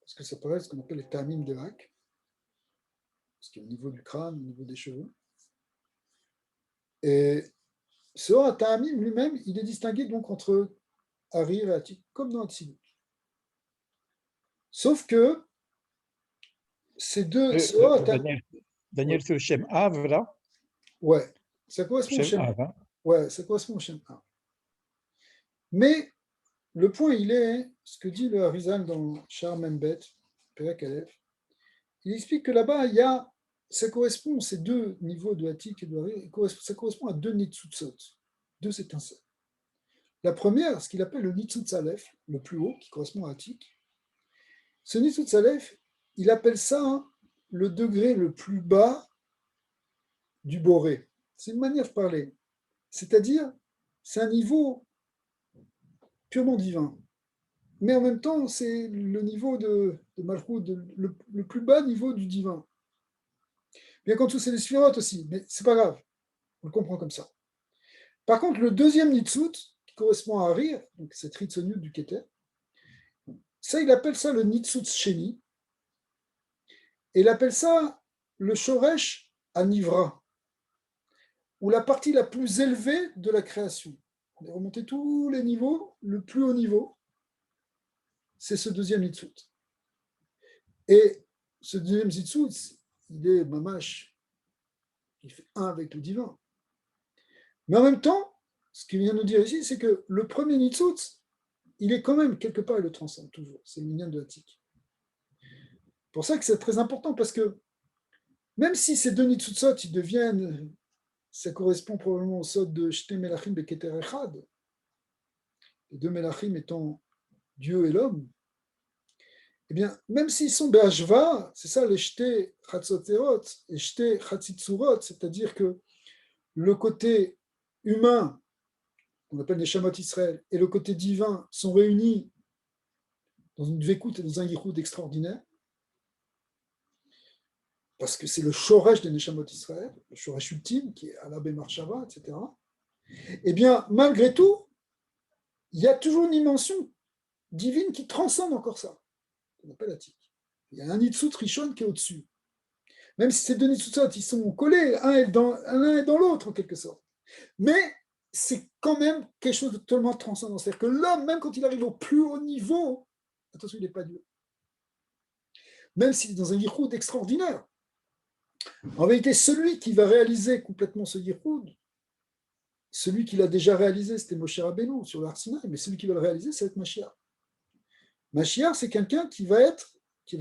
Parce que ça paraît ce qu'on appelle les Ta'amim de Hak, parce qu'il y a au niveau du crâne, au niveau des cheveux. Et ce Or HaTa'amim lui-même, il est distingué donc entre Harir et Hatik, comme dans Hatzilut. Sauf que ces deux. Daniel, c'est le Shem Av, là? Ouais, ça correspond au Shem Av. Hein? Ouais, ça correspond au Shem Av. Mais le point, il est ce que dit le Harizal dans Shar Membet, Perek Aleph. Il explique que là-bas, ça correspond, ces deux niveaux de Hatik et de Harir, ça correspond à deux Nitsutsot, deux étincelles. La première, ce qu'il appelle le Nitsuts Aleph, le plus haut, qui correspond à Hatik. Ce Nitsuts Aleph, il appelle ça le degré le plus bas du Boré. C'est une manière de parler. C'est-à-dire, c'est un niveau purement divin. Mais en même temps, c'est le niveau de Malchut, le plus bas niveau du divin. Bien qu'en dessous, c'est les Sphirot aussi, mais c'est pas grave. On le comprend comme ça. Par contre, le deuxième Nitzut, qui correspond à Harir, donc cette Ritzoniut du Keter, ça, il appelle ça le Nitzut Sheni. Et il appelle ça le Shoresh Anivra, ou la partie la plus élevée de la création. On a remonté tous les niveaux, le plus haut niveau. c'est ce deuxième Nitzut. Et ce deuxième Nitzut, il est mamash, il fait un avec le divin. Mais en même temps, ce qu'il vient de nous dire ici, c'est que le premier Nitzut, il est quand même quelque part, il le transcende toujours. C'est le minyan de Hatik. C'est pour ça que c'est très important, parce que même si ces deux Nitzutzot, ils deviennent, ça correspond probablement au sot de Shte Melachim Beketer Echad, les deux Melachim étant Dieu et l'homme, eh bien, même s'ils sont Be'ashva, c'est ça les Shte Chatzoterot et Shte Chatzitzurot, c'est-à-dire que le côté humain, qu'on appelle les Neshamot Israël, et le côté divin sont réunis dans une dvekout et dans un yichud extraordinaire, parce que c'est le shoresh des Neshamot Israël, le shoresh ultime, qui est Ala Bemarshava, etc. Eh bien, malgré tout, il y a toujours une dimension divine qui transcende encore ça, qu'on appelle Hatik. Il y a un Nitzut Rishon qui est au-dessus. Même si ces deux Nitzutzot, ils sont collés l'un et dans l'autre, en quelque sorte. Mais c'est quand même quelque chose de totalement transcendant. C'est-à-dire que l'homme, même quand il arrive au plus haut niveau, attention, il n'est pas Dieu. Même s'il est dans un yichud extraordinaire. En vérité, celui qui va réaliser complètement ce yichud, celui qui l'a déjà réalisé, c'était Moshe Rabbeinu sur l'Ar Sinaï, mais celui qui va le réaliser, ça va être Mashiach. Mashiach, c'est quelqu'un qui va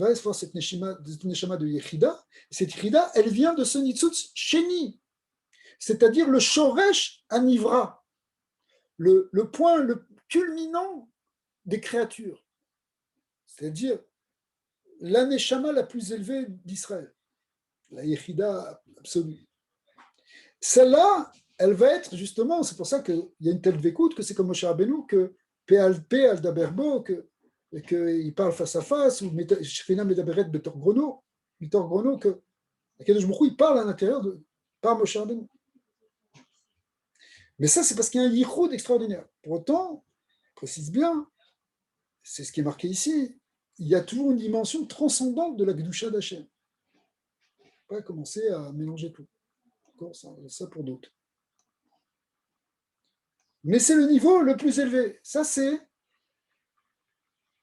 avoir cette neshama de Yechida. Cette Yechida, elle vient de ce Nitzutz Sheni, c'est-à-dire le Shoresh Anivra, le point le culminant des créatures, c'est-à-dire la neshama la plus élevée d'Israël, la Yechida absolue. Celle-là, elle va être justement, c'est pour ça qu'il y a une telle vécoute que c'est comme Moshe Rabbeinu, que P.Al Daberbo, qu'il parle face à face, ou Shekhinah Medaberet Betor Grono, que Akadosh Baruch Hu, il parle à l'intérieur par Moshe Rabbeinu. Mais ça, c'est parce qu'il y a un yichud extraordinaire. Pour autant, je précise bien, c'est ce qui est marqué ici, il y a toujours une dimension transcendante de la Gdusha d'Hachem. Il ne faut pas commencer à mélanger tout. D'accord, ça pour d'autres. Mais c'est le niveau le plus élevé. Ça, c'est...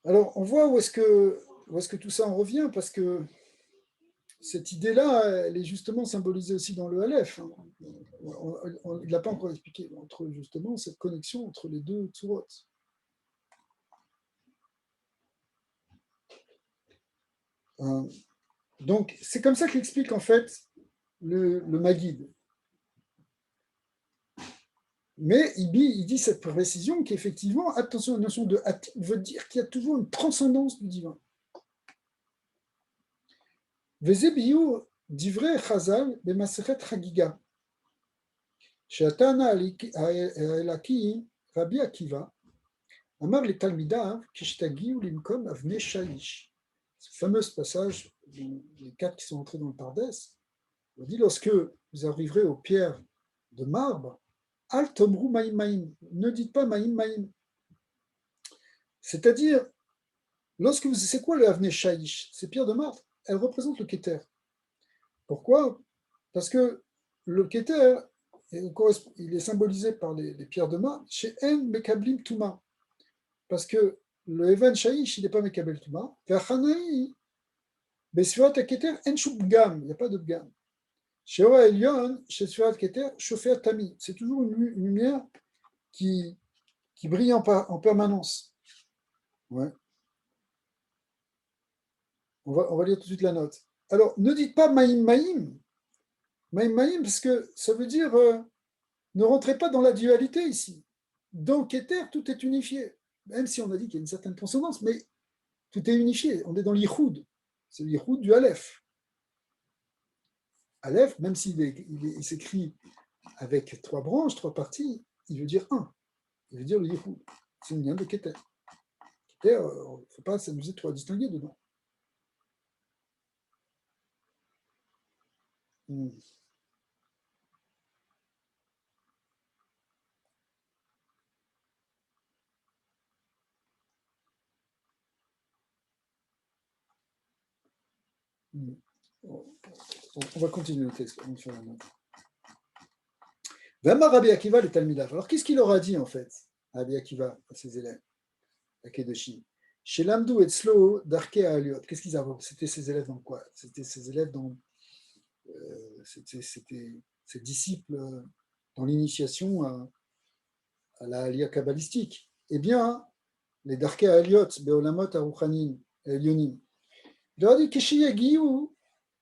Alors, on voit où est-ce que tout ça en revient, parce que cette idée-là, elle est justement symbolisée aussi dans le Aleph. Il ne l'a pas encore expliqué, entre justement cette connexion entre les deux Tzurot. Donc, c'est comme ça qu'il explique en fait le Maguide. Mais il dit cette précision qu'effectivement, attention, la notion de Hatik veut dire qu'il y a toujours une transcendance du divin. Vezebiyu divrei Chazal bemasechet Chagiga. She'atana elaki Rabbi Akiva amar le talmidav kishtagiu limkom avne shaish. Ce fameux passage, les quatre qui sont entrés dans le Pardès, il dit lorsque vous arriverez aux pierres de marbre, Al tomru maïm maïm, ne dites pas maïm maïm. C'est-à-dire, c'est quoi le avne shaish? Ces pierres de marbre, elles représentent le Keter. Pourquoi? Parce que le Keter, il est symbolisé par les pierres de marbre chez En Mekablim Touma. Parce que le Evan Shaish, il n'est pas Mekabel Touma. Vachanaï, Besfirat Keter, En Shubgam, il n'y a pas de Bgam. Chez Ora Elion, chez Sfirat Keter, Shofet Tami. C'est toujours une lumière qui brille en permanence. Ouais. On va lire tout de suite la note. Alors, ne dites pas Maïm Maïm. Maïm Maïm, parce que ça veut dire ne rentrez pas dans la dualité ici. Dans Keter, tout est unifié. Même si on a dit qu'il y a une certaine transcendance, mais tout est unifié. On est dans l'Yichud. C'est l'Yichud du Aleph. Aleph, même s'il s'écrit avec 3 branches, 3 parties, il veut dire un. Il veut dire le Yichud. C'est une lien de Keter. Keter, il ne faut pas s'amuser trop à distinguer dedans. On va continuer le texte. Vama Rabbi Akiva le Talmidav. Alors qu'est-ce qu'il leur a dit en fait, Rabbi Akiva, à ses élèves, à Kedoshim? Chez Lamdou et Tzlo, Darke à Aliot. Qu'est-ce qu'ils avaient? C'était ses élèves dans quoi? C'était ses élèves dans. C'était ses disciples dans l'initiation à la Aliyah kabbalistique. Eh bien, les Darke à Aliot, Beolamot Aruchanim, Elionim. Il leur a dit Keshiyagiyu,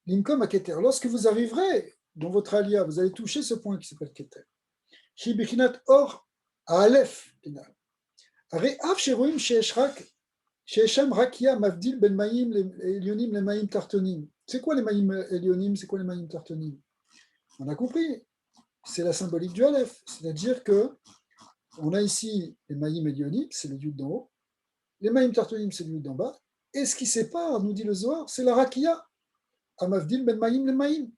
Linkom Aketer. Lorsque vous arriverez dans votre Aliyah, vous allez toucher ce point qui s'appelle Keter. Shi Bechinat Or à Aleph, final. Arei Av Sheroim Sheeshrak. Shesham Rakia Mavdil Ben Maïm Elionim les Maïm Tartonim. C'est quoi les Maïm Elionim? C'est quoi les Maïm Tartonim? On a compris. C'est la symbolique du Aleph. C'est-à-dire que on a ici les Maïm Elionim, c'est le Yud d'en haut. Les Maïm Tartonim, c'est le Yud d'en bas. Et ce qui sépare, nous dit le Zohar, c'est la Rakia. Amavdil Ben Maïm les Maïm.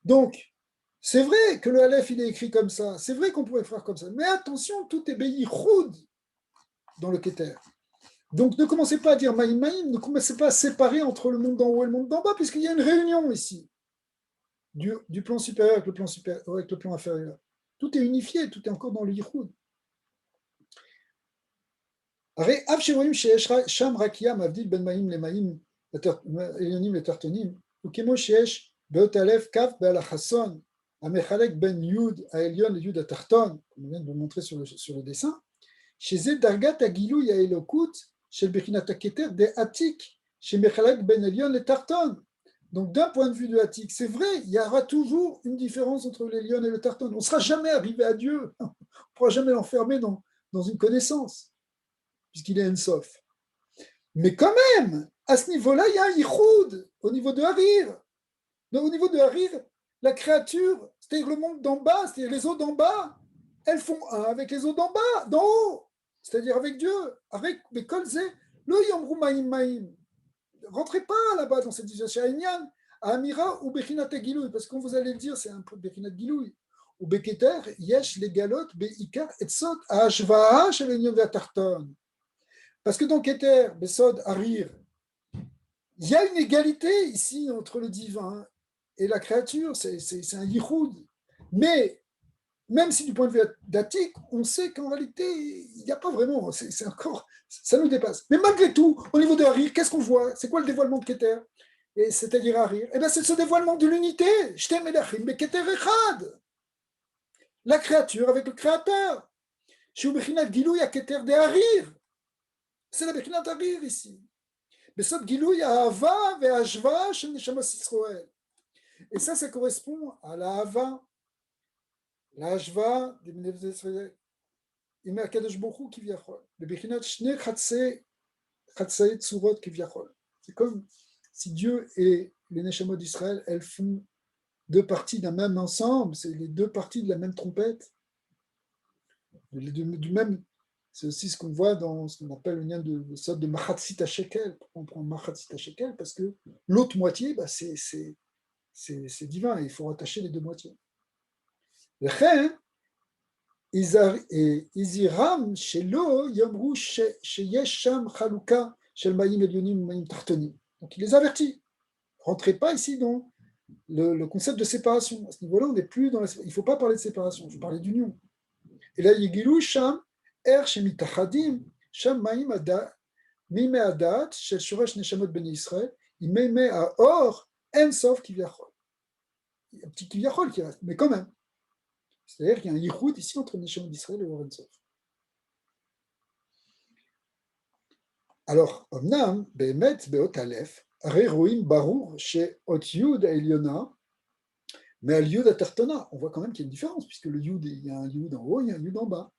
Donc, c'est vrai que le Aleph, il est écrit comme ça. C'est vrai qu'on pourrait faire comme ça. Mais attention, tout est Beyichoud dans le Keter. Donc ne commencez pas à dire Maïm Maïm, ne commencez pas à séparer entre le monde d'en haut et le monde d'en bas, puisqu'il y a une réunion ici, du plan supérieur avec le plan inférieur. Tout est unifié, tout est encore dans le Yichud. Sham Rakia Mavdil Ben Maïm le Maïm Elionim le Tartonim, Ukemo Sheesh Beot Alef Kaf Be'al Chasson Amechalek Ben Yud Aelion le Yud Tarton, comme on vient de le montrer sur le dessin, chez Zed Dargat Agilou Yaelokut. Chez le Bechinat Keter des Atik, chez Mechalek Ben Elion les Tarton. Donc d'un point de vue de Atik, c'est vrai, il y aura toujours une différence entre l'Elion et le Tarton. On ne sera jamais arrivé à Dieu, on ne pourra jamais l'enfermer dans une connaissance, puisqu'il est Ensof. Mais quand même, à ce niveau-là, il y a un Yichud, au niveau de Harir. Donc au niveau de Harir, la créature, c'est-à-dire le monde d'en bas, c'est-à-dire les eaux d'en bas, elles font un avec les eaux d'en bas, d'en haut. C'est-à-dire avec Dieu, avec Bekolze, le Yomru Maïm Maïm. Rentrez pas là-bas dans cette situation. Aïnian, Amira ou Bechinat Gilouy, parce que quand vous allez le dire, c'est un peu Bechinat Gilouy. Ou Beketer, Yesh, les galotes, Beikar, Etzot, Ashvaha, chez les Tarton. Parce que dans Keter, Besod, Harir, il y a une égalité ici entre le divin et la créature, c'est un yichud. Mais même si du point de vue d'Atik, on sait qu'en réalité, il n'y a pas vraiment, c'est encore, ça nous dépasse. Mais malgré tout, au niveau de Harir, qu'est-ce qu'on voit? C'est quoi le dévoilement de Keter? Et c'est-à-dire Harir? Eh bien, c'est ce dévoilement de l'unité. Shtem Elachim, mais Keter Echad. La créature avec le créateur. Chez Bechinat Gilouy à Keter de Harir. C'est la Bechinat Harir ici. Besot Gilouy à Hava et Ashva chez Neshama Israël. Et ça correspond à la Hava. La Ashva des Bnei Israël, il met Akadosh Baruch Hu Kivyachol. Le Bechinat Shne Chatzei Tzurot Kivyachol. C'est comme si Dieu et les Neshamot d'Israël, elles font deux parties d'un même ensemble, c'est les deux parties de la même trompette, du même. C'est aussi ce qu'on voit dans ce qu'on appelle le lien de sorte de Machatzit HaShekel. Pourquoi on prend Machatzit HaShekel? Parce que l'autre moitié, bah, c'est divin, et il faut rattacher les deux moitiés. Iziram shelo yomru sheyesh sham chaluka shel maïm elyonim maïm tartonim. Donc il les avertit. Rentrez pas ici dans le concept de séparation. À ce niveau-là, on n'est plus dans il ne faut pas parler de séparation, il faut parler d'union. Et là, yigilou sham er shemitachadim sham maïm adat mime adat shel shoresh neshamot bnei Israël imeme a or ensof kivyachol. Il y a un petit kivyachol qui reste, mais quand même. C'est-à-dire qu'il y a un yichud ici entre Neshamot d'Israël et Or Sof. Alors, Omnam, Behemet, Beot Aleph, Arei Roim Barour, chez Ot Yud Eliona, mais à Yud Atartona, on voit quand même qu'il y a une différence, puisque le Yud, il y a un Yud en haut, il y a un Yud en bas.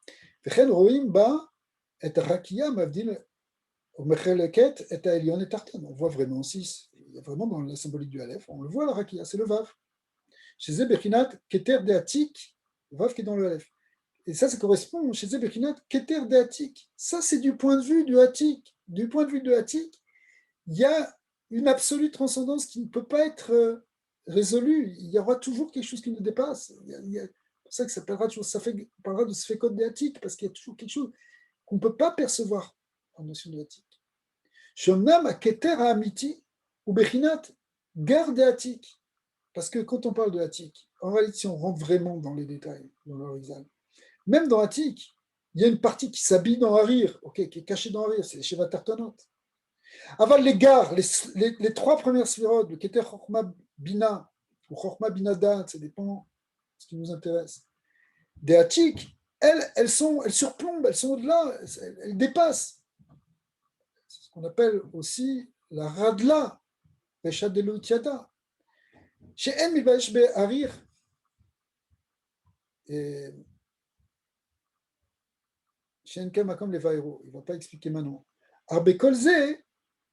Vechen Roim Ba, et Rakia, Mavdil, Mecheleket, et Elion et Tarton. On voit vraiment aussi, il y a vraiment dans la symbolique du Aleph, on le voit la Rakia, c'est le Vav. Chez Zebechinat, Keter de Atik, le Vav qui est dans le Aleph. Et ça correspond chez Zebechinat, Keter de Atik. Ça, c'est du point de vue du Atik. Du point de vue de Atik, il y a une absolue transcendance qui ne peut pas être résolue. Il y aura toujours quelque chose qui nous dépasse. C'est pour ça que ça parlera de Sfekot de Atik, parce qu'il y a toujours quelque chose qu'on ne peut pas percevoir en notion de Atik. Shomnam a Keter à Amiti, ou Bechinat, garde Atik. Parce que quand on parle de Atik, en réalité, si on rentre vraiment dans les détails, dans l'horizon, même dans Atik, il y a une partie qui s'habille dans Harir, okay, qui est cachée dans Harir, c'est les Sheva Tartanot. Aval les gares, les trois premières sphirotes, le Keter Chochma Bina, ou Chochma Bina Dat, ça dépend de ce qui nous intéresse. Des Hatik, elles surplombent, elles sont au-delà, elles dépassent. C'est ce qu'on appelle aussi la Radla, Resha Deloutiada. Chez En Milbash Be Harir, chez Enka Makom Levairo, il ne va pas expliquer maintenant. Arbe Kolze,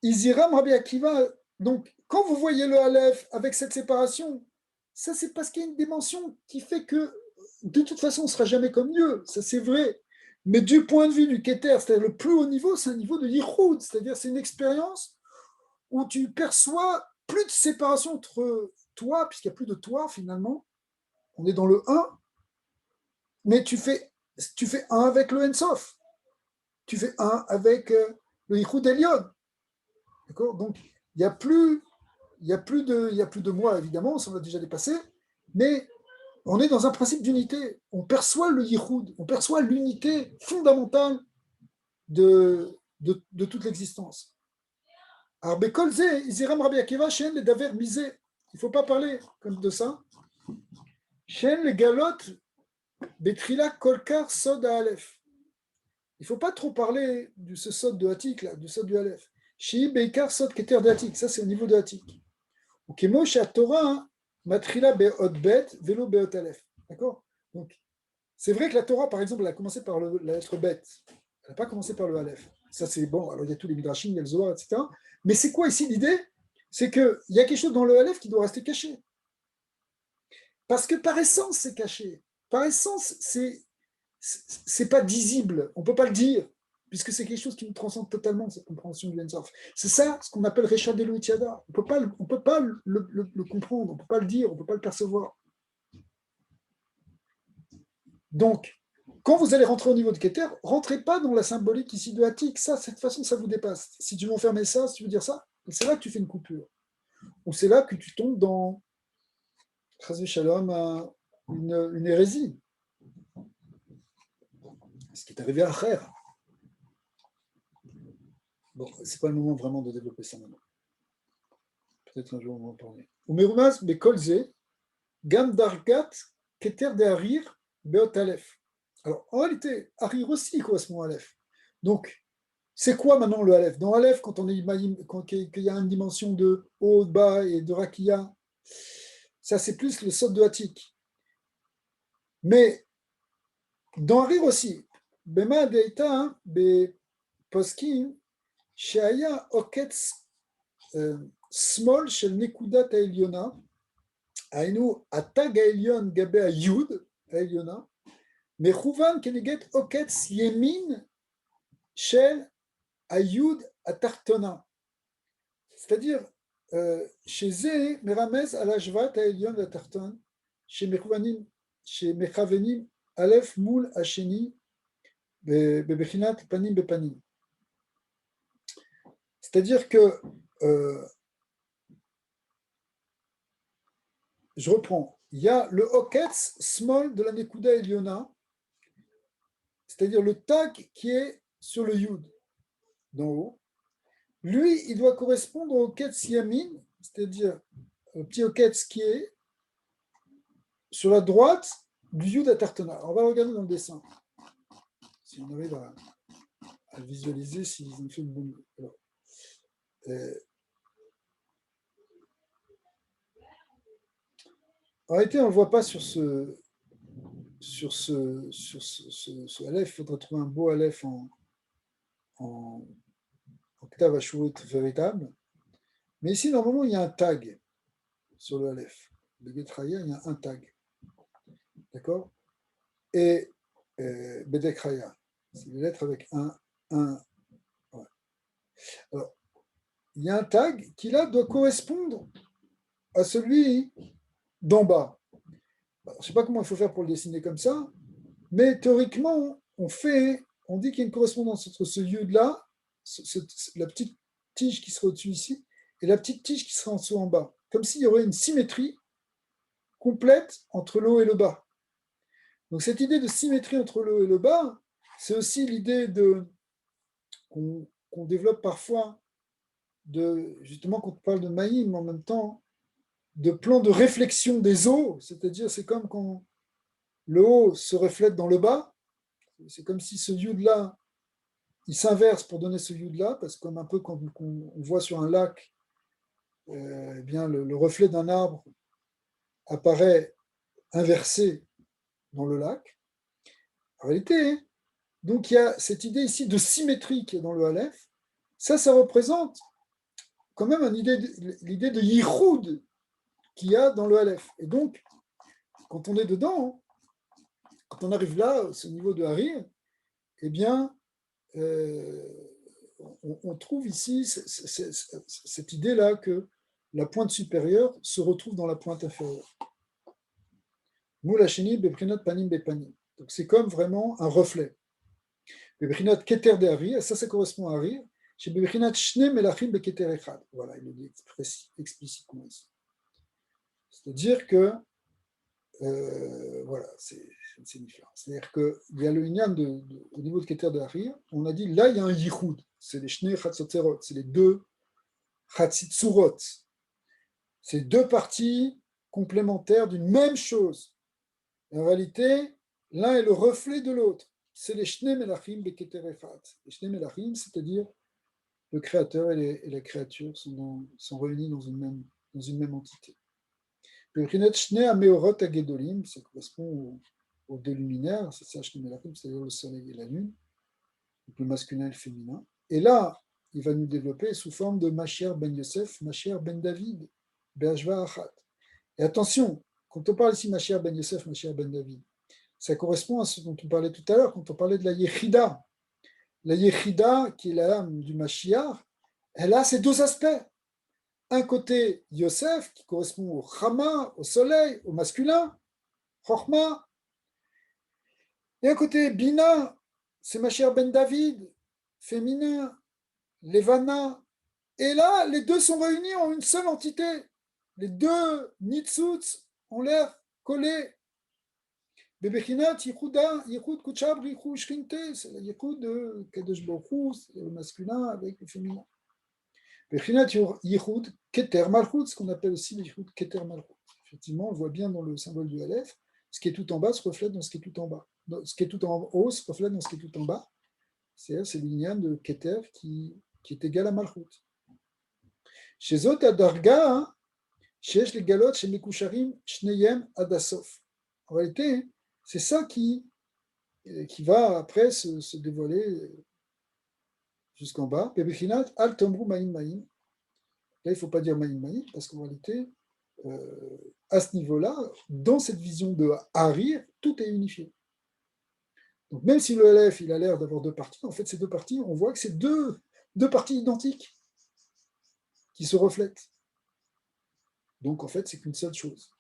Iziram Rabbi Akiva. Donc, quand vous voyez le Aleph avec cette séparation, ça c'est parce qu'il y a une dimension qui fait que de toute façon, on ne sera jamais comme Dieu, ça c'est vrai. Mais du point de vue du Keter, c'est-à-dire le plus haut niveau, c'est un niveau de Yichud, c'est-à-dire c'est une expérience où tu perçois plus de séparation entre toi, puisqu'il n'y a plus de toi finalement, on est dans le 1, mais tu fais 1 avec le Ensof, tu fais 1 avec le Yichud Elyon. D'accord ? Donc, il n'y a plus de moi, évidemment, ça on l'a déjà dépassé, mais on est dans un principe d'unité. On perçoit le yichud, on perçoit l'unité fondamentale de toute l'existence. Alors, Bekolze, Izirem Rabbi Akiva, Shen le Daver Misé. Il ne faut pas parler comme de ça. Shen le Galot, Betrila Kolkar Sod Aleph. Il ne faut pas trop parler de ce Sod de Hatik, là, du Sod du Aleph. Shi Beikar Sod Keter de Hatik. Ça, c'est au niveau de Hatik. Ou Kemo Sha Torah, Matrila Beot Bet, Velo Beot Aleph. D'accord ? Donc, c'est vrai que la Torah, par exemple, elle a commencé par la lettre Bet. Elle n'a pas commencé par le Aleph. Ça, c'est bon. Alors, il y a tous les Midrashim, il y a le Zohar, etc. Mais c'est quoi ici l'idée ? C'est qu'il y a quelque chose dans le Aleph qui doit rester caché. Parce que par essence, c'est caché. Par essence, c'est pas visible. On ne peut pas le dire, puisque c'est quelque chose qui nous transcende totalement, cette compréhension du Ensof. C'est ça, ce qu'on appelle Recha Deloutiada. On ne peut pas le comprendre, on ne peut pas le dire, on ne peut pas le percevoir. Donc, quand vous allez rentrer au niveau de Keter, rentrez pas dans la symbolique ici de Hatik. Ça, cette façon, ça vous dépasse. Si tu veux enfermer ça, si tu veux dire ça, c'est là que tu fais une coupure. Ou c'est là que tu tombes dans Chazé Shalom, une hérésie. Ce qui est arrivé à Kher. Bon, c'est pas le moment vraiment de développer ça maintenant. Peut-être un jour on va en parler. Umerumas bekolze, gam dargat, keter de harir, beot alef. Alors, en réalité, harir aussi correspond à alef. Donc, c'est quoi maintenant le Aleph ? Dans Aleph, quand on est qu'il y a une dimension de haut, de bas et de rakia, ça c'est plus le sod de Hatik. Mais dans Harir aussi, Bema Deita, Be Poskin, Sheaya Oketz Small Shel Nekudat Aeliona, Ainu Atag Aelion Gabe Ayud Aeliona, Mechouvan Keneget Oketz Yemin Shel Ayud Atartona. C'est-à-dire, chez Zé, Meramez, Alashvat, Aelion, Atarton, chez Mechavenim, Aleph, Moul, Hacheni, Bebechinat, Panim, Bepanim. C'est-à-dire que, je reprends, il y a le Oketz, small de la Nekuda Eliona, c'est-à-dire le tag qui est sur le Yud, d'en haut. Lui, il doit correspondre au Oketz Yamin, c'est-à-dire le petit Oketz qui est sur la droite du Yud Atartona. On va regarder dans le dessin, si on arrive à visualiser, s'ils ont fait une bonne. Alors, en réalité, on ne le voit pas sur ce Aleph. Il faudra trouver un beau Aleph en octave Ashurut véritable. Mais ici, normalement, il y a un tag sur le Aleph. Le Getraya, il y a un tag. D'accord ? Et Bedekraya, c'est les lettres avec un. Ouais. Alors, il y a un tag qui, là, doit correspondre à celui d'en bas. Alors, je ne sais pas comment il faut faire pour le dessiner comme ça, mais théoriquement, on dit qu'il y a une correspondance entre ce yud-là, la petite tige qui sera au-dessus ici, et la petite tige qui sera en dessous en bas. Comme s'il y aurait une symétrie complète entre le haut et le bas. Donc cette idée de symétrie entre le haut et le bas, c'est aussi l'idée qu'on développe parfois, justement quand on parle de Maïm, en même temps, de plan de réflexion des eaux, c'est-à-dire c'est comme quand le haut se reflète dans le bas, c'est comme si ce yud-là, il s'inverse pour donner ce yud-là, parce que comme un peu quand on voit sur un lac, eh bien le reflet d'un arbre apparaît inversé dans le lac. En réalité, donc il y a cette idée ici de symétrie qui est dans le Aleph. Ça représente quand même l'idée de yichoud qu'il y a dans le Aleph. Et donc, quand on est dedans, quand on arrive là, ce niveau de Harir, eh bien, on trouve ici cette idée-là que la pointe supérieure se retrouve dans la pointe inférieure. Moulachini, beprinat panim bepanim. Donc c'est comme vraiment un reflet. Beprinat keter de Harir, ça correspond à Harir. Chez beprinat shne melachim beketer echad. Voilà, il le dit explicitement ici. C'est-à-dire que voilà, c'est différent. C'est-à-dire qu'il y a le inyan au niveau de Keter de Harir, on a dit là il y a un yichud, c'est les Shnei Chatzotserot, c'est les deux Chatzitzurot, c'est deux parties complémentaires d'une même chose. Et en réalité, l'un est le reflet de l'autre. C'est les Shnei Melachim Beketer Echad. Les Shnei Melachim, c'est-à-dire le créateur et la créature sont réunis dans une même entité. Ça correspond aux deux luminaires, c'est-à-dire le soleil et la lune, donc le masculin et le féminin. Et là, il va nous développer sous forme de Mashiach ben Yosef, Mashiach ben David, Be'ashva Achat. Et attention, quand on parle ici Mashiach ben Yosef, Mashiach ben David, ça correspond à ce dont on parlait tout à l'heure, quand on parlait de la Yechida. La Yechida, qui est l'âme du Mashiach, elle a ces deux aspects. Un côté Yosef, qui correspond au Chama, au soleil, au masculin, Chochma, et un côté Bina, c'est Mashiach ben David, féminin, Levana. Et là, les deux sont réunis en une seule entité. Les deux Nitzuts ont l'air collés. Bebechinat, Yichud Kuchab, Richu Shkinte, c'est le Yichud de Kadosh Baruch Hu, c'est le masculin avec le féminin. Bechinat Yichud Keter Malchut, ce qu'on appelle aussi le Yichud Keter Malchut. Effectivement, on voit bien dans le symbole du Aleph, ce qui est tout en bas se reflète dans ce qui est tout en bas. Ce qui est tout en haut se reflète dans ce qui est tout en bas. C'est l'ignan de Keter qui est égal à Malchut. Chez Zot Adarga, chez les Galot, chez Mekusharim, Shneyem Adasof. En réalité, c'est ça qui va après se dévoiler jusqu'en bas. Bebechinat Al Tomru Maïm Maïm. Là, il ne faut pas dire Maïm Maïm, parce qu'en réalité, à ce niveau-là, dans cette vision de Harir, tout est unifié. Donc même si le Aleph, il a l'air d'avoir deux parties, en fait, ces deux parties, on voit que c'est deux parties identiques qui se reflètent. Donc en fait, c'est qu'une seule chose.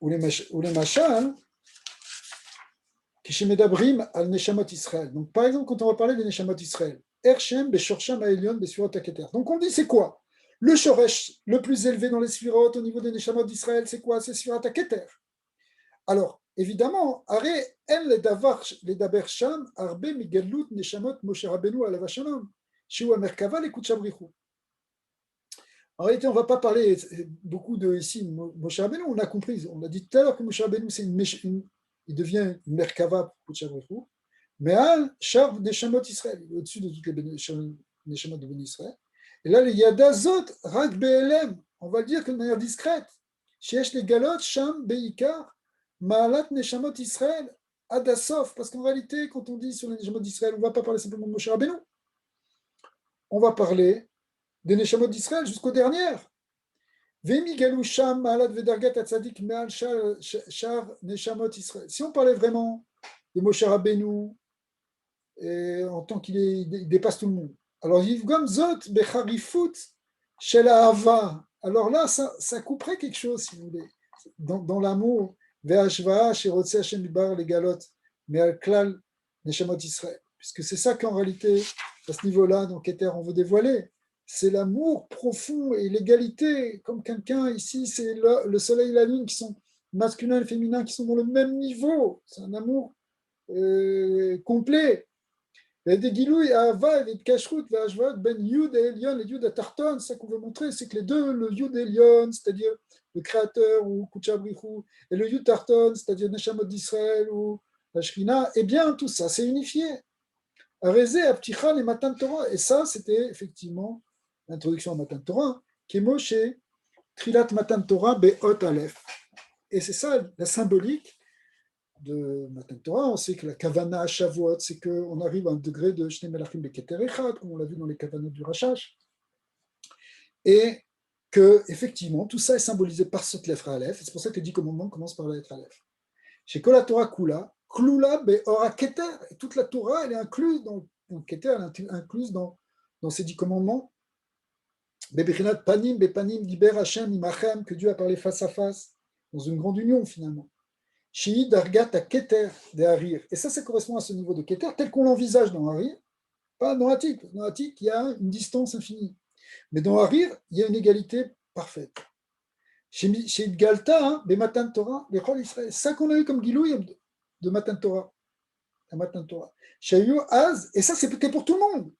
Ou les machal, Kishemedabrim al Neshamot Israël. Donc par exemple, quand on va parler des Neshamot Israël, Ershem Beshorsham Aelion Besfirot Aketer. Donc on dit c'est quoi? Le Shoresh le plus élevé dans les Sfirot au niveau des Neshamot d'Israël, c'est quoi? C'est Sfirat Aketer. Alors, évidemment, Are En Ledaber Sham Arbe Migalut Neshamot Moshe Rabbeinu Alav Hashalom Shiu Amerkava Lekut Shabrichu. En réalité, on ne va pas parler beaucoup de ici Moshe Rabbeinu, on a compris, on a dit tout à l'heure que Moshe Rabbeinu, il devient une Merkava pour Lekut Shabrichu, mais Al Shav Neshamot Israël, il est au-dessus de toutes les Neshamot de Béni Israël. Et là, les Yadazot Rak Be'elem, on va le dire de manière discrète, Sheesh les Galot Sham Be'ikar Ma'alat Neshamot Israël Adasof, parce qu'en réalité, quand on dit sur les Neshamot d'Israël, on ne va pas parler simplement de Moshe Rabbeinu, on va parler des Neshamot d'Israël jusqu'aux dernières. Vemi Galou Sham Ma'alat Vedargat Atzadik Me'al Shar Neshamot Israël. Si on parlait vraiment de Moshe Rabbeinu, en tant qu'il dépasse tout le monde, alors Yivgom Zot Becharifut Shel Ahava. Alors là, ça couperait quelque chose, si vous voulez, dans l'amour. Ve'ashva Shirotse Hashem Bibar les Galot, mais al Klal Neshamot Israël. Puisque c'est ça qu'en réalité, à ce niveau-là, dans Keter, on veut dévoiler. C'est l'amour profond et l'égalité. Comme quelqu'un ici, c'est le soleil et la lune qui sont masculin et féminin qui sont dans le même niveau. C'est un amour complet. Il y a des gilouï, Ahava et Kashrut, Vashvat, Ben Yud et Elion, les Yud à Tarton, c'est ça qu'on veut montrer, c'est que les deux, le Yud Elion, c'est-à-dire le créateur ou Kuchabrichu, et le Yud Tarton, c'est-à-dire Neshamot d'Israël ou la Shrina, eh bien, tout ça, c'est unifié. Arezé, Aptichal et Matan Torah. Et ça, c'était effectivement l'introduction à Matan Torah, qui est Moshe, Trilat Matan Torah, Be'ot Aleph. Et c'est ça la symbolique de Matan Torah. On sait que la Kavana à Shavuot, c'est qu'on arrive à un degré de Shnei Melachim Beketer Echad, comme on l'a vu dans les Kavanot du Rashash. Et que, effectivement, tout ça est symbolisé par cette lettre Aleph. Et c'est pour ça que les 10 commandements commencent par la lettre Aleph. Chez Kol Torah Kula, Klula Be'ora Keter. Et toute la Torah, elle est incluse dans Keter, elle est incluse dans ces 10 commandements. Bebechinat Panim, Bepanim, Diber Hashem, Imachem, que Dieu a parlé face à face, dans une grande union finalement. Shii Dargat à Keter de Harir. Et ça correspond à ce niveau de Keter, tel qu'on l'envisage dans Harir, pas dans Hatik. Dans Hatik, il y a une distance infinie. Mais dans Harir, il y a une égalité parfaite. Chez Galta, Bematan Torah, Bechol Israël. C'est ça qu'on a eu comme Gilouï de Matan Torah. Chez Az, et ça, c'était pour tout le monde.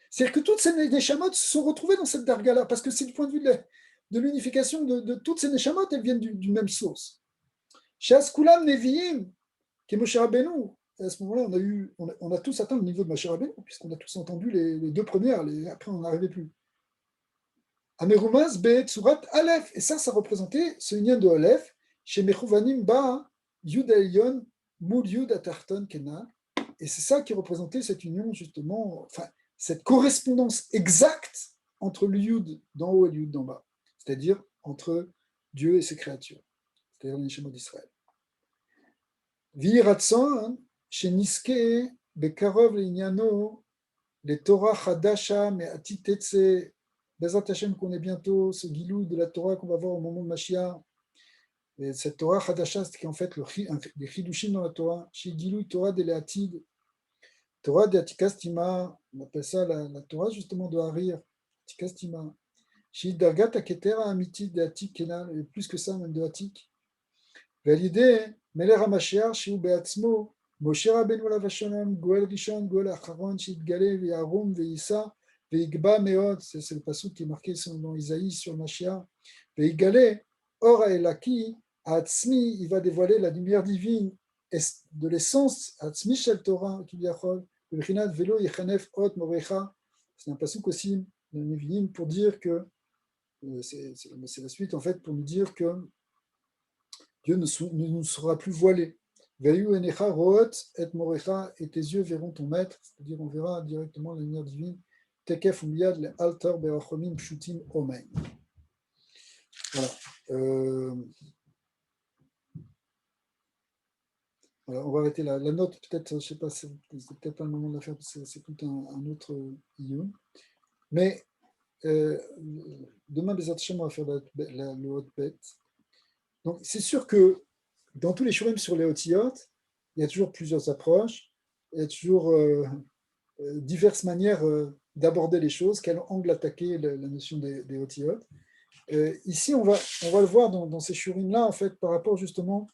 C'est-à-dire que toutes ces neshamot se sont retrouvées dans cette darga-là, parce que c'est du point de vue de l'unification de toutes ces neshamot, elles viennent d'une même source. Chez Askulam Neviim, qui est Moshe Rabbeinu, à ce moment-là, on a tous atteint le niveau de Moshe Rabbeinu, puisqu'on a tous entendu les deux premières, après on n'arrivait plus. Amerumaz Be'et Surat Aleph, et ça représentait ce lien de Aleph, chez Mechouvanim Ba Yud Elyon Mul Yud Atarton Kena, et c'est ça qui représentait cette union, justement, enfin, cette correspondance exacte entre le Yud d'en haut et le Yud d'en bas, c'est-à-dire entre Dieu et ses créatures, c'est-à-dire les Neshamot d'Israël. Viratson, chez Niske, Bekarov Linyano, les Torah Hadasha, mais Atitetse, Bezat Hashem, qu'on est bientôt, ce Gilou de la Torah qu'on va voir au moment de Mashiach. Et cette Torah Hadasha, c'est en fait les Chidushim dans la Torah, chez Gilou Torah de l'Atid. Torah de Atikastima, on appelle ça la Torah justement de Harir, Atikastima. Chez Dargat Aketera Amiti de Atik Kenal, et plus que ça même de Atik. Validé, Meler HaMashiach, chez Ubeatzmo, Moshe Rabbeinu Alav Hashalom, Goel Rishon, Goel Acharon, Shitgale, Ve'arum, Ve'isa, Ve'igba Meod, c'est le passouk qui est marqué dans Isaïe sur Mashiach. Ve'igale, Or Elaki, Atzmi, il va dévoiler la lumière divine de l'essence, Atzmi Shel Torah, Kibyachol, Vechinat Velo Yechanef Ot Morecha. C'est un passouk aussi de Nevi'im pour dire que, c'est la suite en fait, pour nous dire que Dieu ne nous sera plus voilé. Veyu enecha root et morecha, et tes yeux verront ton maître, c'est-à-dire on verra directement la lumière divine. Tekef umiyad le altar berachomim pshutim omen. Voilà. Voilà, on va arrêter la note, peut-être, je ne sais pas, c'est peut-être pas le moment de la faire, parce que c'est tout un autre iyun. Mais demain, Bezat Hashem, on va faire le hot bet. Donc, c'est sûr que dans tous les shurim sur les otiyot, il y a toujours plusieurs approches, il y a toujours diverses manières d'aborder les choses, quel angle attaquer la notion des otiyot. Ici, on va le voir dans ces shurim-là, en fait, par rapport justement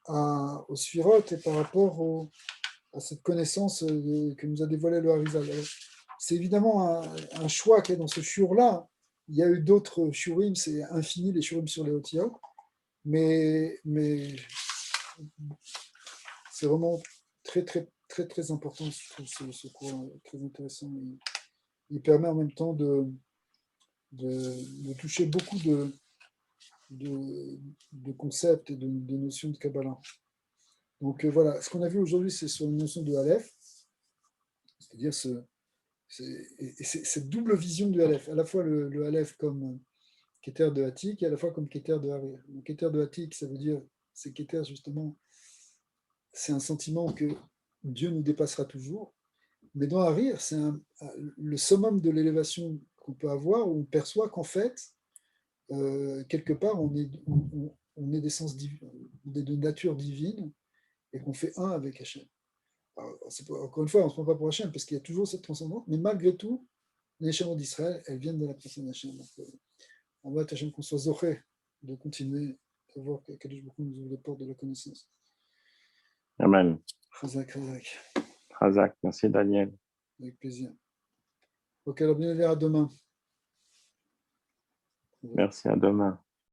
aux sphirot et par rapport à cette connaissance que nous a dévoilé le Harizal. C'est évidemment un choix qui est dans ce shur-là. Il y a eu d'autres shurim, c'est infini les shurim sur les otiyot. Mais c'est vraiment très, très, très, très important, je trouve ce cours très intéressant. Il permet en même temps de toucher beaucoup de concepts et de notions de Kabbalah. Donc voilà, ce qu'on a vu aujourd'hui, c'est sur une notion de Aleph, c'est-à-dire cette double vision du Aleph, à la fois le Aleph comme Keter de Hatik et à la fois comme Keter de Harir. Donc, Keter de Hatik, ça veut dire, c'est Keter justement, c'est un sentiment que Dieu nous dépassera toujours. Mais dans Harir, c'est le summum de l'élévation qu'on peut avoir, où on perçoit qu'en fait, quelque part, on est d'essence divine, on est de nature divine, et qu'on fait un avec Hachem. Encore une fois, on ne se prend pas pour Hachem, parce qu'il y a toujours cette transcendance, mais malgré tout, les Neshamot d'Israël, elles viennent de la personne d'Hachem. On va Hachem qu'on soit zoré de continuer voir que Kadosh Baruch Hu nous ouvre les portes de la connaissance. Amen. Chazak, chazak. Razak, merci Daniel. Avec plaisir. Ok, alors bien à demain. Merci, à demain.